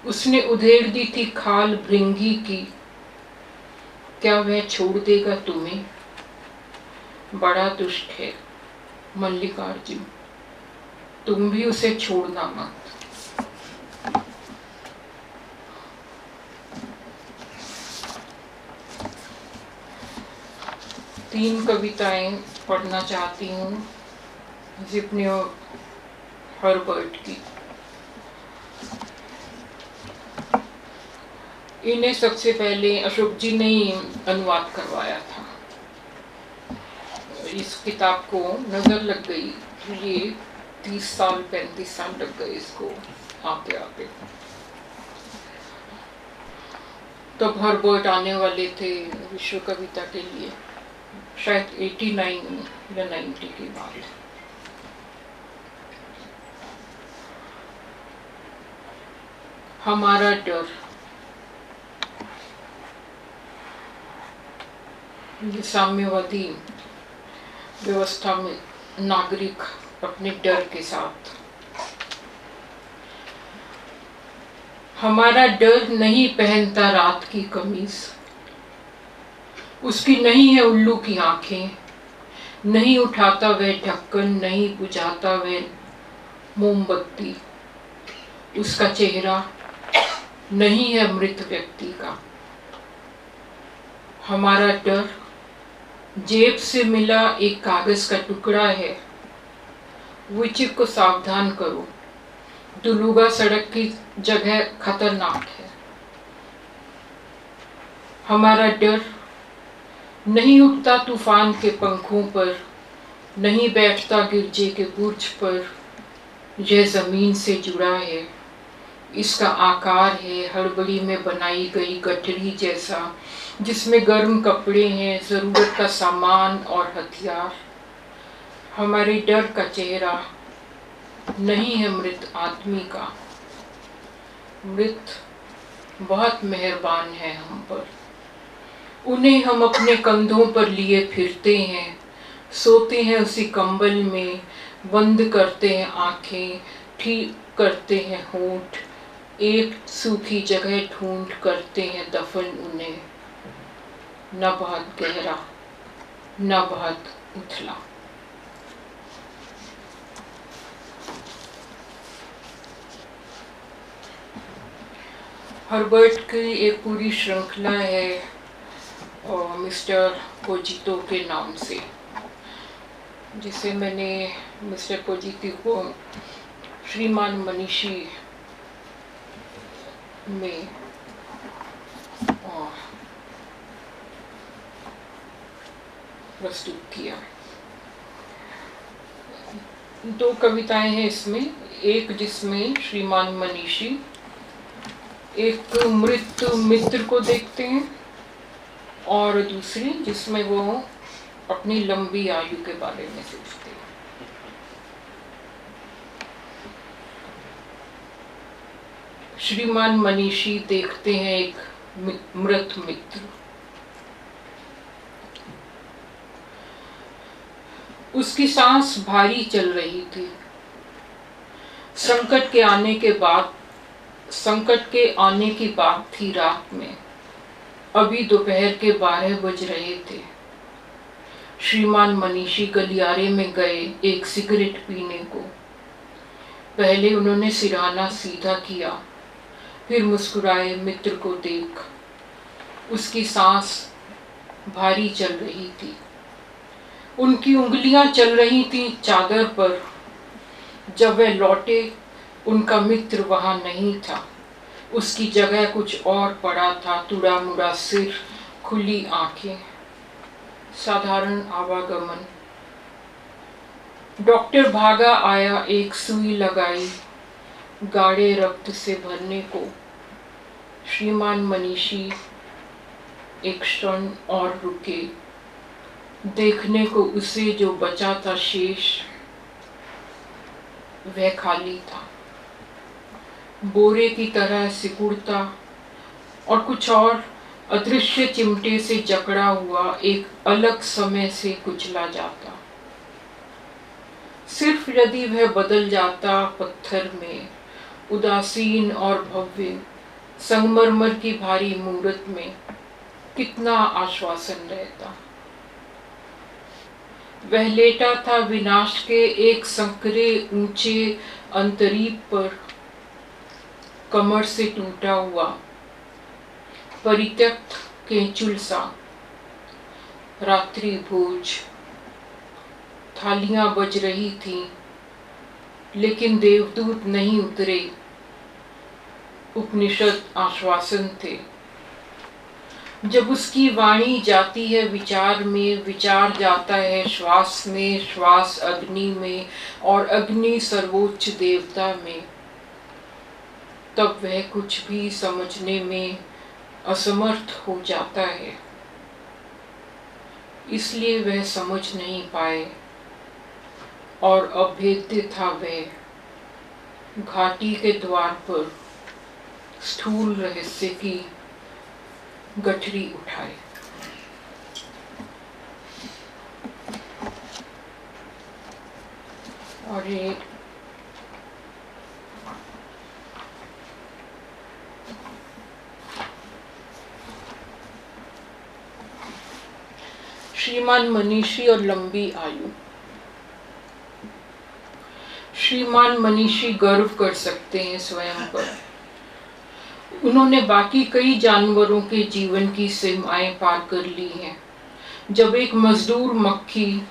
उसने उधेड़ दी थी खाल भृंगी की, क्या वह छोड़ देगा तुम्हें? बड़ा दुष्ट है मल्लिकार्जुन, तुम भी उसे छोड़ना मत। तीन कविताएं पढ़ना चाहती हूँ जिपनी और हर्बर्ट की। इन्हें सबसे पहले अशोक जी ने ही अनुवाद करवाया था। इस किताब को नजर लग गई, ये 30 साल 35 साल लग गए इसको आते आते। तब हर्बर्ट आने वाले थे विश्व कविता के लिए, शायद 89 या 90 के बाद। हमारा डर। ये साम्यवादी व्यवस्था में नागरिक अपने डर के साथ। हमारा डर नहीं पहनता रात की कमीज, उसकी नहीं है उल्लू की आंखें, नहीं उठाता वह ढक्कन, नहीं बुझाता वह मोमबत्ती, उसका चेहरा नहीं है मृत व्यक्ति का। हमारा डर जेब से मिला एक कागज का टुकड़ा है, विचिक को सावधान करो, दुलुगा सड़क की जगह खतरनाक है। हमारा डर नहीं उठता तूफान के पंखों पर, नहीं बैठता गिरजे के बुर्ज पर, यह जमीन से जुड़ा है, इसका आकार है हड़बड़ी में बनाई गई गठरी जैसा, जिसमें गर्म कपड़े हैं, जरूरत का सामान और हथियार। हमारे डर का चेहरा नहीं है मृत आदमी का, मृत बहुत मेहरबान है हम पर, उन्हें हम अपने कंधों पर लिए फिरते हैं, सोते हैं उसी कंबल में, बंद करते हैं आंखें, ठीक करते हैं होंठ, एक सूखी जगह ढूंढ करते हैं दफन उन्हें, न बहुत गहरा न बहुत उथला। हर्बर्ट की एक पूरी श्रृंखला है मिस्टर कोजितो के नाम से, जिसे मैंने मिस्टर कोजितो को श्रीमान मनीषी में प्रस्तुत किया। 2 कविताएं हैं इसमें, एक जिसमें श्रीमान मनीषी एक मृत मित्र को देखते हैं और दूसरी जिसमें वो अपनी लंबी आयु के बारे में सोचते हैं। श्रीमान मनीषी देखते हैं एक मृत मित्र। उसकी सांस भारी चल रही थी। संकट के आने की बात थी रात में। अभी दोपहर के 12 बज रहे थे। श्रीमान मनीषी गलियारे में गए एक सिगरेट पीने को। पहले उन्होंने सिरहाना सीधा किया, फिर मुस्कुराए मित्र को देख। उसकी सांस भारी चल रही थी। उनकी उंगलियां चल रही थी चादर पर। जब वह लौटे उनका मित्र वहां नहीं था। उसकी जगह कुछ और पड़ा था, तुड़ा मुड़ा सिर, खुली आंखें, साधारण आवागमन। डॉक्टर भागा आया, एक सुई लगाई गाढ़े रक्त से भरने को। श्रीमान मनीषी एक क्षण और रुके, देखने को उसे जो बचा था शेष, वह खाली था, बोरे की तरह सिकुड़ता और कुछ और अदृश्य चिमटे से जकड़ा हुआ एक अलग समय से कुचला जाता। सिर्फ यदि वह बदल जाता पत्थर में, उदासीन और भव्य संगमरमर की भारी मूर्त में, कितना आश्वासन रहता। वह लेटा था विनाश के एक संकरे ऊंचे अंतरीप पर, कमर से टूटा हुआ परित्यक्त केंचुल सा। रात्रि भोज, थालियां बज रही थीं, लेकिन देवदूत नहीं उतरे। उपनिषद आश्वासन थे। जब उसकी वाणी जाती है विचार में, विचार जाता है श्वास में, श्वास अग्नि में और अग्नि सर्वोच्च देवता में, तब वह कुछ भी समझने में असमर्थ हो जाता है। इसलिए वह समझ नहीं पाए और अभेद्य था वह। घाटी के द्वार पर स्थूल रहस्य की गठरी उठाए। और ये श्रीमान मनीषी और लंबी आयु। श्रीमान मनीषी गर्व कर सकते हैं स्वयं पर। उन्होंने बाकी कई जानवरों के जीवन की सीमाएं पार कर ली हैं। जब एक मजदूर मक्खी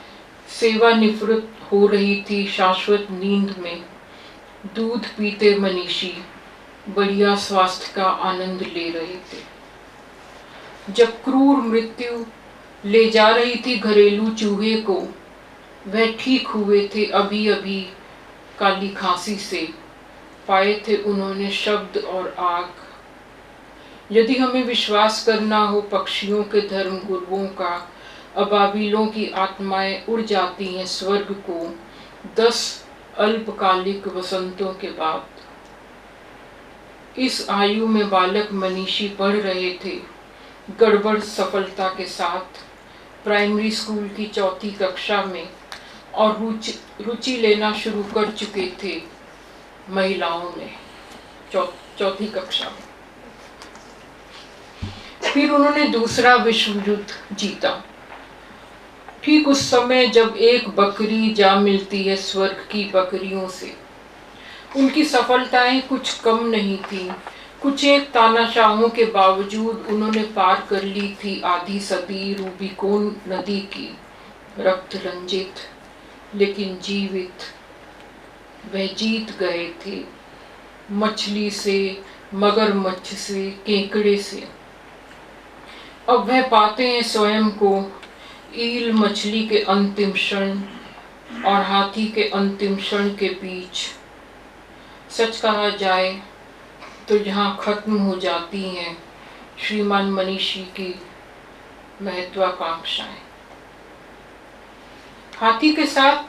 सेवानिवृत्त हो रही थी शाश्वत नींद में, दूध पीते मनीषी बढ़िया स्वास्थ्य का आनंद ले रहे थे। जब क्रूर मृत्यु ले जा रही थी घरेलू चूहे को, वह ठीक हुए थे अभी अभी काली खांसी से। पाए थे उन्होंने शब्द और आग। यदि हमें विश्वास करना हो पक्षियों के धर्म गुरुओं का, अबाबिलों की आत्माएं उड़ जाती हैं स्वर्ग को 10 अल्पकालिक वसंतों के बाद। इस आयु में बालक मनीषी पढ़ रहे थे गड़बड़ सफलता के साथ प्राइमरी स्कूल की 4ठी कक्षा में, और रुचि लेना शुरू कर चुके थे महिलाओं ने 4ठी कक्षा में। फिर उन्होंने दूसरा विश्व युद्ध जीता। ठीक उस समय जब एक बकरी जा मिलती है स्वर्ग की बकरियों से। उनकी सफलताएं कुछ कम नहीं थी। कुछ एक तानाशाहों के बावजूद उन्होंने पार कर ली थी आधी सदी रूबिकोन नदी की। रक्त रंजित लेकिन जीवित वह जीत गए थे। मछली से मगरमच्छ से, केकड़े से। अब वह पाते हैं स्वयं को ईल मछली के अंतिम क्षण और हाथी के अंतिम क्षण के बीच। सच कहा जाए तो जहाँ खत्म हो जाती हैं श्रीमान मनीषी की महत्वाकांक्षाएं। हाथी के साथ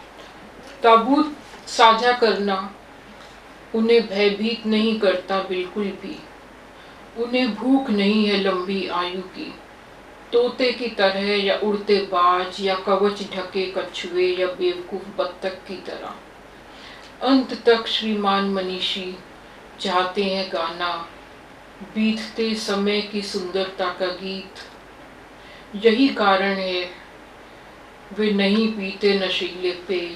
ताबूत साझा करना उन्हें भयभीत नहीं करता बिल्कुल भी। उन्हें भूख नहीं है लंबी आयु की, तोते की तरह या उड़ते बाज या कवच ढके कछुए या बेवकूफ बत्तख की तरह। अंत तक श्रीमान मनीषी चाहते हैं गाना, बीतते समय की सुंदरता का गीत। यही कारण है वे नहीं पीते नशीले पेय,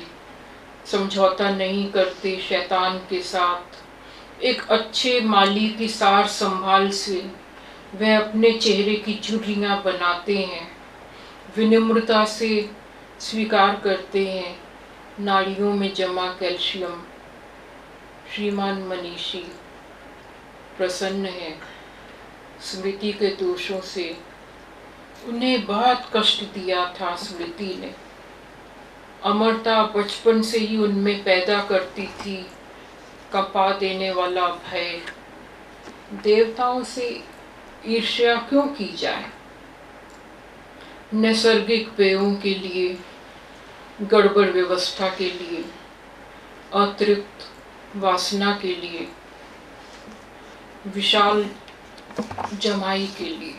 समझौता नहीं करते शैतान के साथ। एक अच्छे माली की सार संभाल से वह अपने चेहरे की झुर्रियां बनाते हैं, विनम्रता से स्वीकार करते हैं नाड़ियों में जमा कैल्शियम। श्रीमान मनीषी प्रसन्न है स्मृति के दोषों से। उन्हें बहुत कष्ट दिया था स्मृति ने। अमरता बचपन से ही उनमें पैदा करती थी कंपा देने वाला भय। देवताओं से ईर्ष्या क्यों की जाए? नैसर्गिक पेयों के लिए, गड़बड़ व्यवस्था के लिए, अतृप्त वासना के लिए, विशाल जमाई के लिए।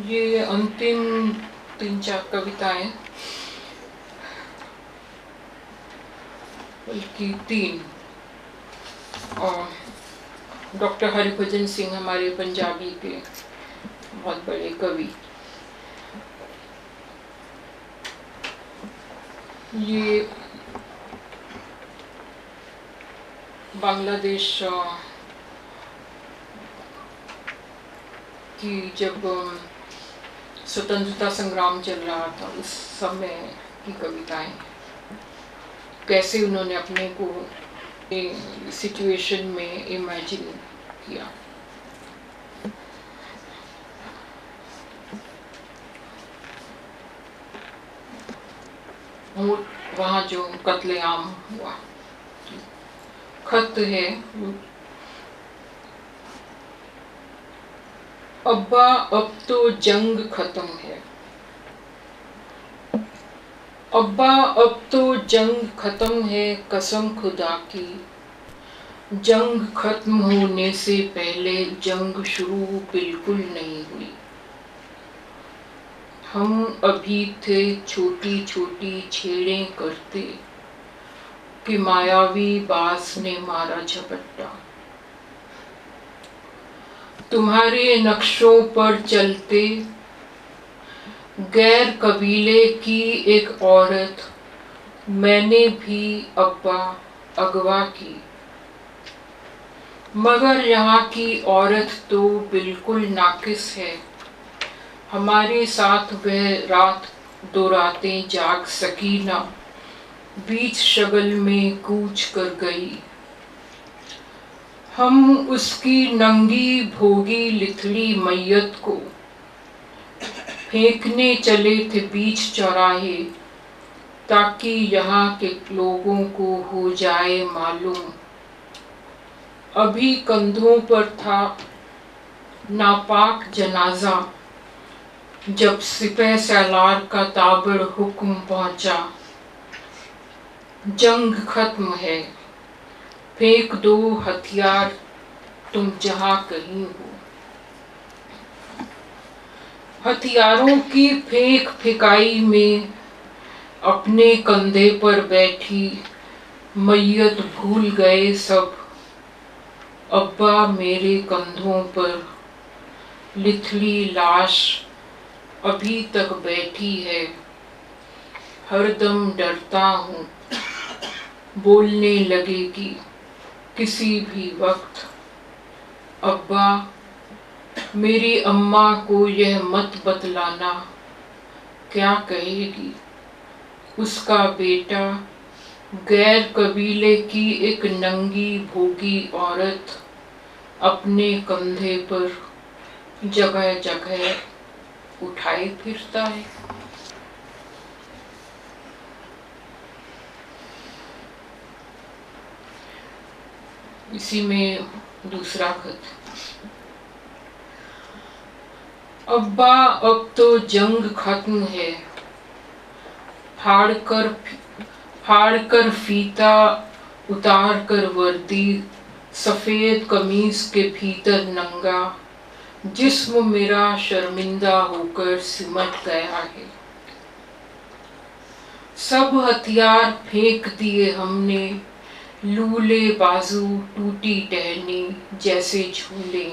ये अंतिम 3-4 कविताएं, बल्कि 3, और डॉक्टर हरिभजन सिंह हमारे पंजाबी के बहुत बड़े कवि। ये बांग्लादेश की जब स्वतंत्रता संग्राम चल रहा था उस समय की कविताएं। कैसे उन्होंने अपने को सिचुएशन में इमेजिन किया। और वहाँ जो कत्लेआम हुआ। खत है, अब्बा अब तो जंग खत्म है। अब्बा अब तो जंग खत्म है, कसम खुदा की। जंग खत्म होने से पहले जंग शुरू बिल्कुल नहीं हुई। हम अभी थे छोटी छोटी छेड़ें करते कि मायावी बास ने मारा झपट्टा। तुम्हारे नक्शों पर चलते गैर कबीले की एक औरत मैंने भी अब्बा अगवा की। मगर यहाँ की औरत तो बिल्कुल नाकिस है। हमारे साथ वह रात 2 रातें जाग सकी ना, बीच शगल में कूच कर गई। हम उसकी नंगी भोगी लिथड़ी मैयत को फेंकने चले थे बीच चौराहे, ताकि यहाँ के लोगों को हो जाए मालूम। अभी कंधों पर था नापाक जनाजा जब सिपह सालार का ताबड़ हुक्म पहुंचा। जंग खत्म है, फेंक दो हथियार तुम जहां कहीं हो। हथियारों की फेंक फेंकाई में अपने कंधे पर बैठी मैयत भूल गए सब। अब्बा मेरे कंधों पर लिथड़ी लाश अभी तक बैठी है। हरदम डरता हूँ बोलने लगेगी किसी भी वक्त। अब्बा, मेरी अम्मा को यह मत बतलाना, क्या कहेगी उसका बेटा गैर कबीले की एक नंगी भोगी औरत अपने कंधे पर जगह जगह उठाए फिरता है। इसी में दूसरा खत। अब्बा, अब तो जंग खत्म है, फाड़ कर फीता, उतार कर वर्दी, सफेद कमीज के भीतर नंगा जिस्म मेरा शर्मिंदा होकर सिमट गया है। सब हथियार फेंक दिए हमने, लूले बाजू टूटी टहनी जैसे झूले,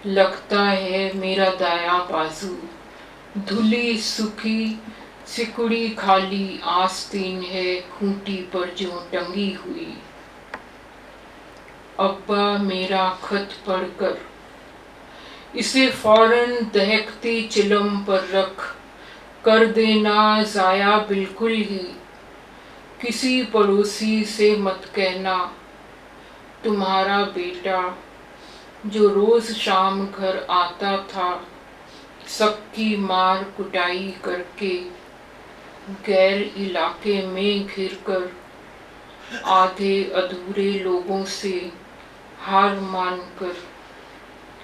लगता है मेरा दाया बाजू धुली सूखी सिकुड़ी खाली आस्तीन है खूंटी पर जो टंगी हुई। अब्बा, मेरा खत पढ़कर इसे फौरन दहकती चिलम पर रख कर देना जाया बिल्कुल ही। किसी पड़ोसी से मत कहना, तुम्हारा बेटा जो रोज शाम घर आता था, सबकी मार कुटाई करके गैर इलाके में घिरकर आधे अधूरे लोगों से हार मानकर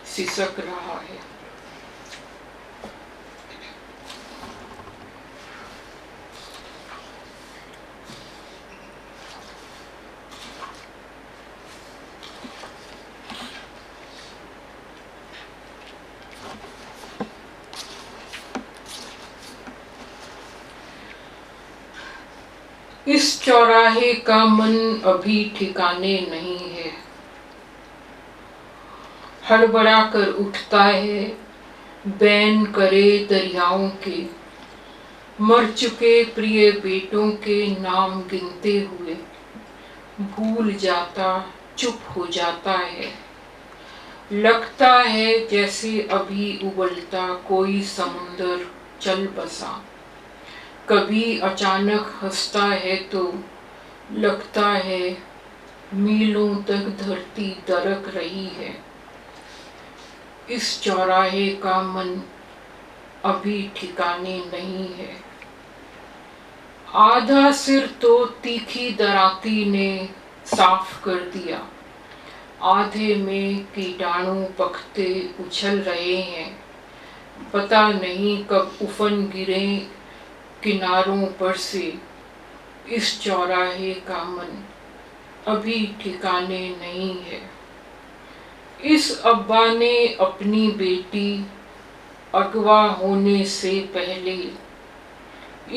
सिसक रहा है। इस चौराहे का मन अभी ठिकाने नहीं है, हड़बड़ा कर उठता है बैन करे दरियाओं के, मर चुके प्रिय बेटों के नाम गिनते हुए भूल जाता, चुप हो जाता है। लगता है जैसे अभी उबलता कोई समुंदर चल बसा। कभी अचानक हंसता है तो लगता है मीलों तक धरती दरक रही है। इस चौराहे का मन अभी ठिकाने नहीं है। आधा सिर तो तीखी दराती ने साफ कर दिया, आधे में कीटाणु पकते उछल रहे हैं। पता नहीं कब उफन गिरे किनारों पर से। इस चौराहे का मन अभी ठिकाने नहीं है। इस अब्बा ने अपनी बेटी अगवा होने से पहले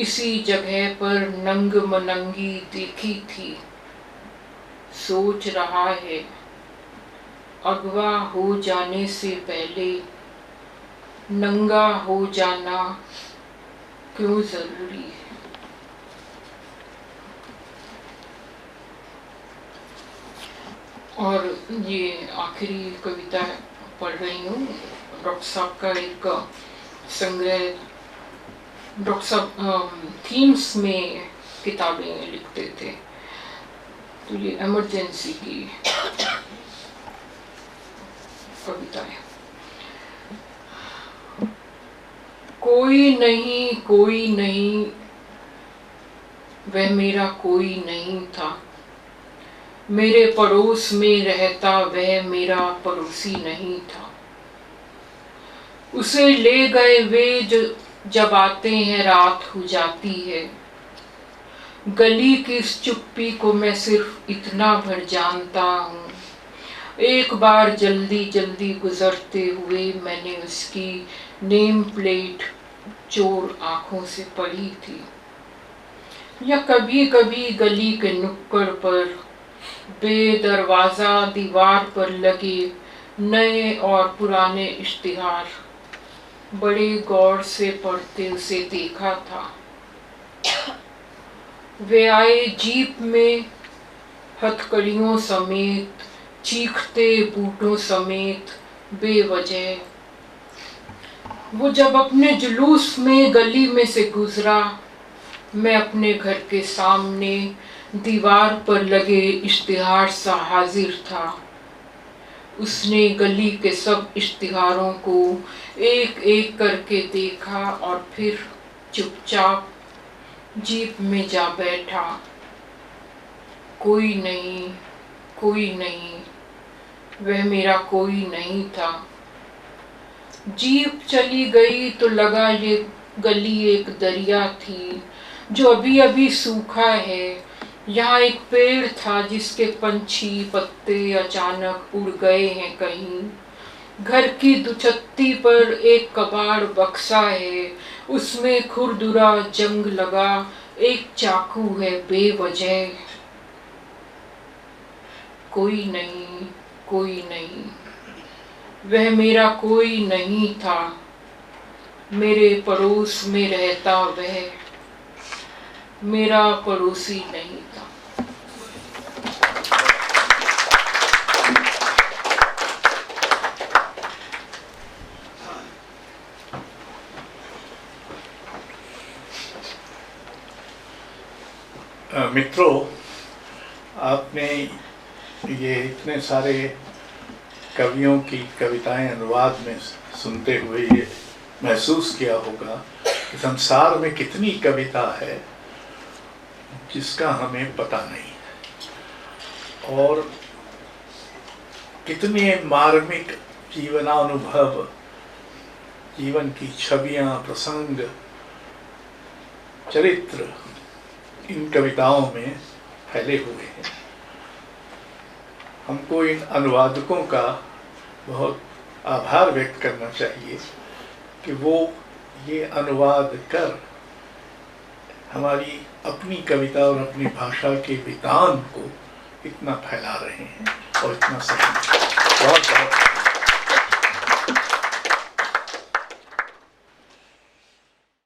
इसी जगह पर नंग मनंगी देखी थी। सोच रहा है अगवा हो जाने से पहले नंगा हो जाना क्यों जरूरी है। और ये आखिरी कविता पढ़ रही हूँ। डॉक्टर साहब का एक संग्रह, डॉक्टर साहब थीम्स में किताबें लिखते थे, तो ये इमरजेंसी की कविता है। कोई नहीं वह मेरा कोई नहीं था, मेरे पड़ोस में रहता वह मेरा पड़ोसी नहीं था। उसे ले गए वे जो जब आते हैं रात हो जाती है। गली की इस चुप्पी को मैं सिर्फ इतना भर जानता हूँ, एक बार जल्दी जल्दी गुजरते हुए मैंने उसकी नेम प्लेट चोर आंखों से पढ़ी थी। या कभी कभी गली के नुक्कड़ पर बेदरवाजा दीवार पर लगे नए और पुराने इश्तिहार बड़े गौर से पढ़ते उसे देखा था। वे आए जीप में हथकड़ियों समेत चीखते बूटों समेत बेवजह। वो जब अपने जुलूस में गली में से गुजरा, मैं अपने घर के सामने दीवार पर लगे इश्तिहार सा हाजिर था। उसने गली के सब इश्तिहारों को एक एक करके देखा और फिर चुपचाप जीप में जा बैठा। कोई नहीं, कोई नहीं, वह मेरा कोई नहीं था। जीप चली गई तो लगा ये गली एक दरिया थी जो अभी अभी सूखा है। यहाँ एक पेड़ था जिसके पंछी पत्ते अचानक उड़ गए हैं कहीं। घर की दुछत्ती पर एक कबाड़ बक्सा है, उसमें खुरदुरा जंग लगा एक चाकू है बेवजह। कोई नहीं, कोई नहीं, वह मेरा कोई नहीं था। मेरे पड़ोस में रहता वह मेरा पड़ोसी नहीं था।
मित्रों, आपने ये इतने सारे कवियों की कविताएं अनुवाद में सुनते हुए ये महसूस किया होगा कि संसार में कितनी कविता है जिसका हमें पता नहीं है, और कितने मार्मिक जीवनानुभव, जीवन की छवियां, प्रसंग, चरित्र इन कविताओं में फैले हुए हैं। हमको इन अनुवादकों का बहुत आभार व्यक्त करना चाहिए कि वो ये अनुवाद कर हमारी अपनी कविता और अपनी भाषा के वितान को इतना फैला रहे हैं और इतना सही। बहुत बहुत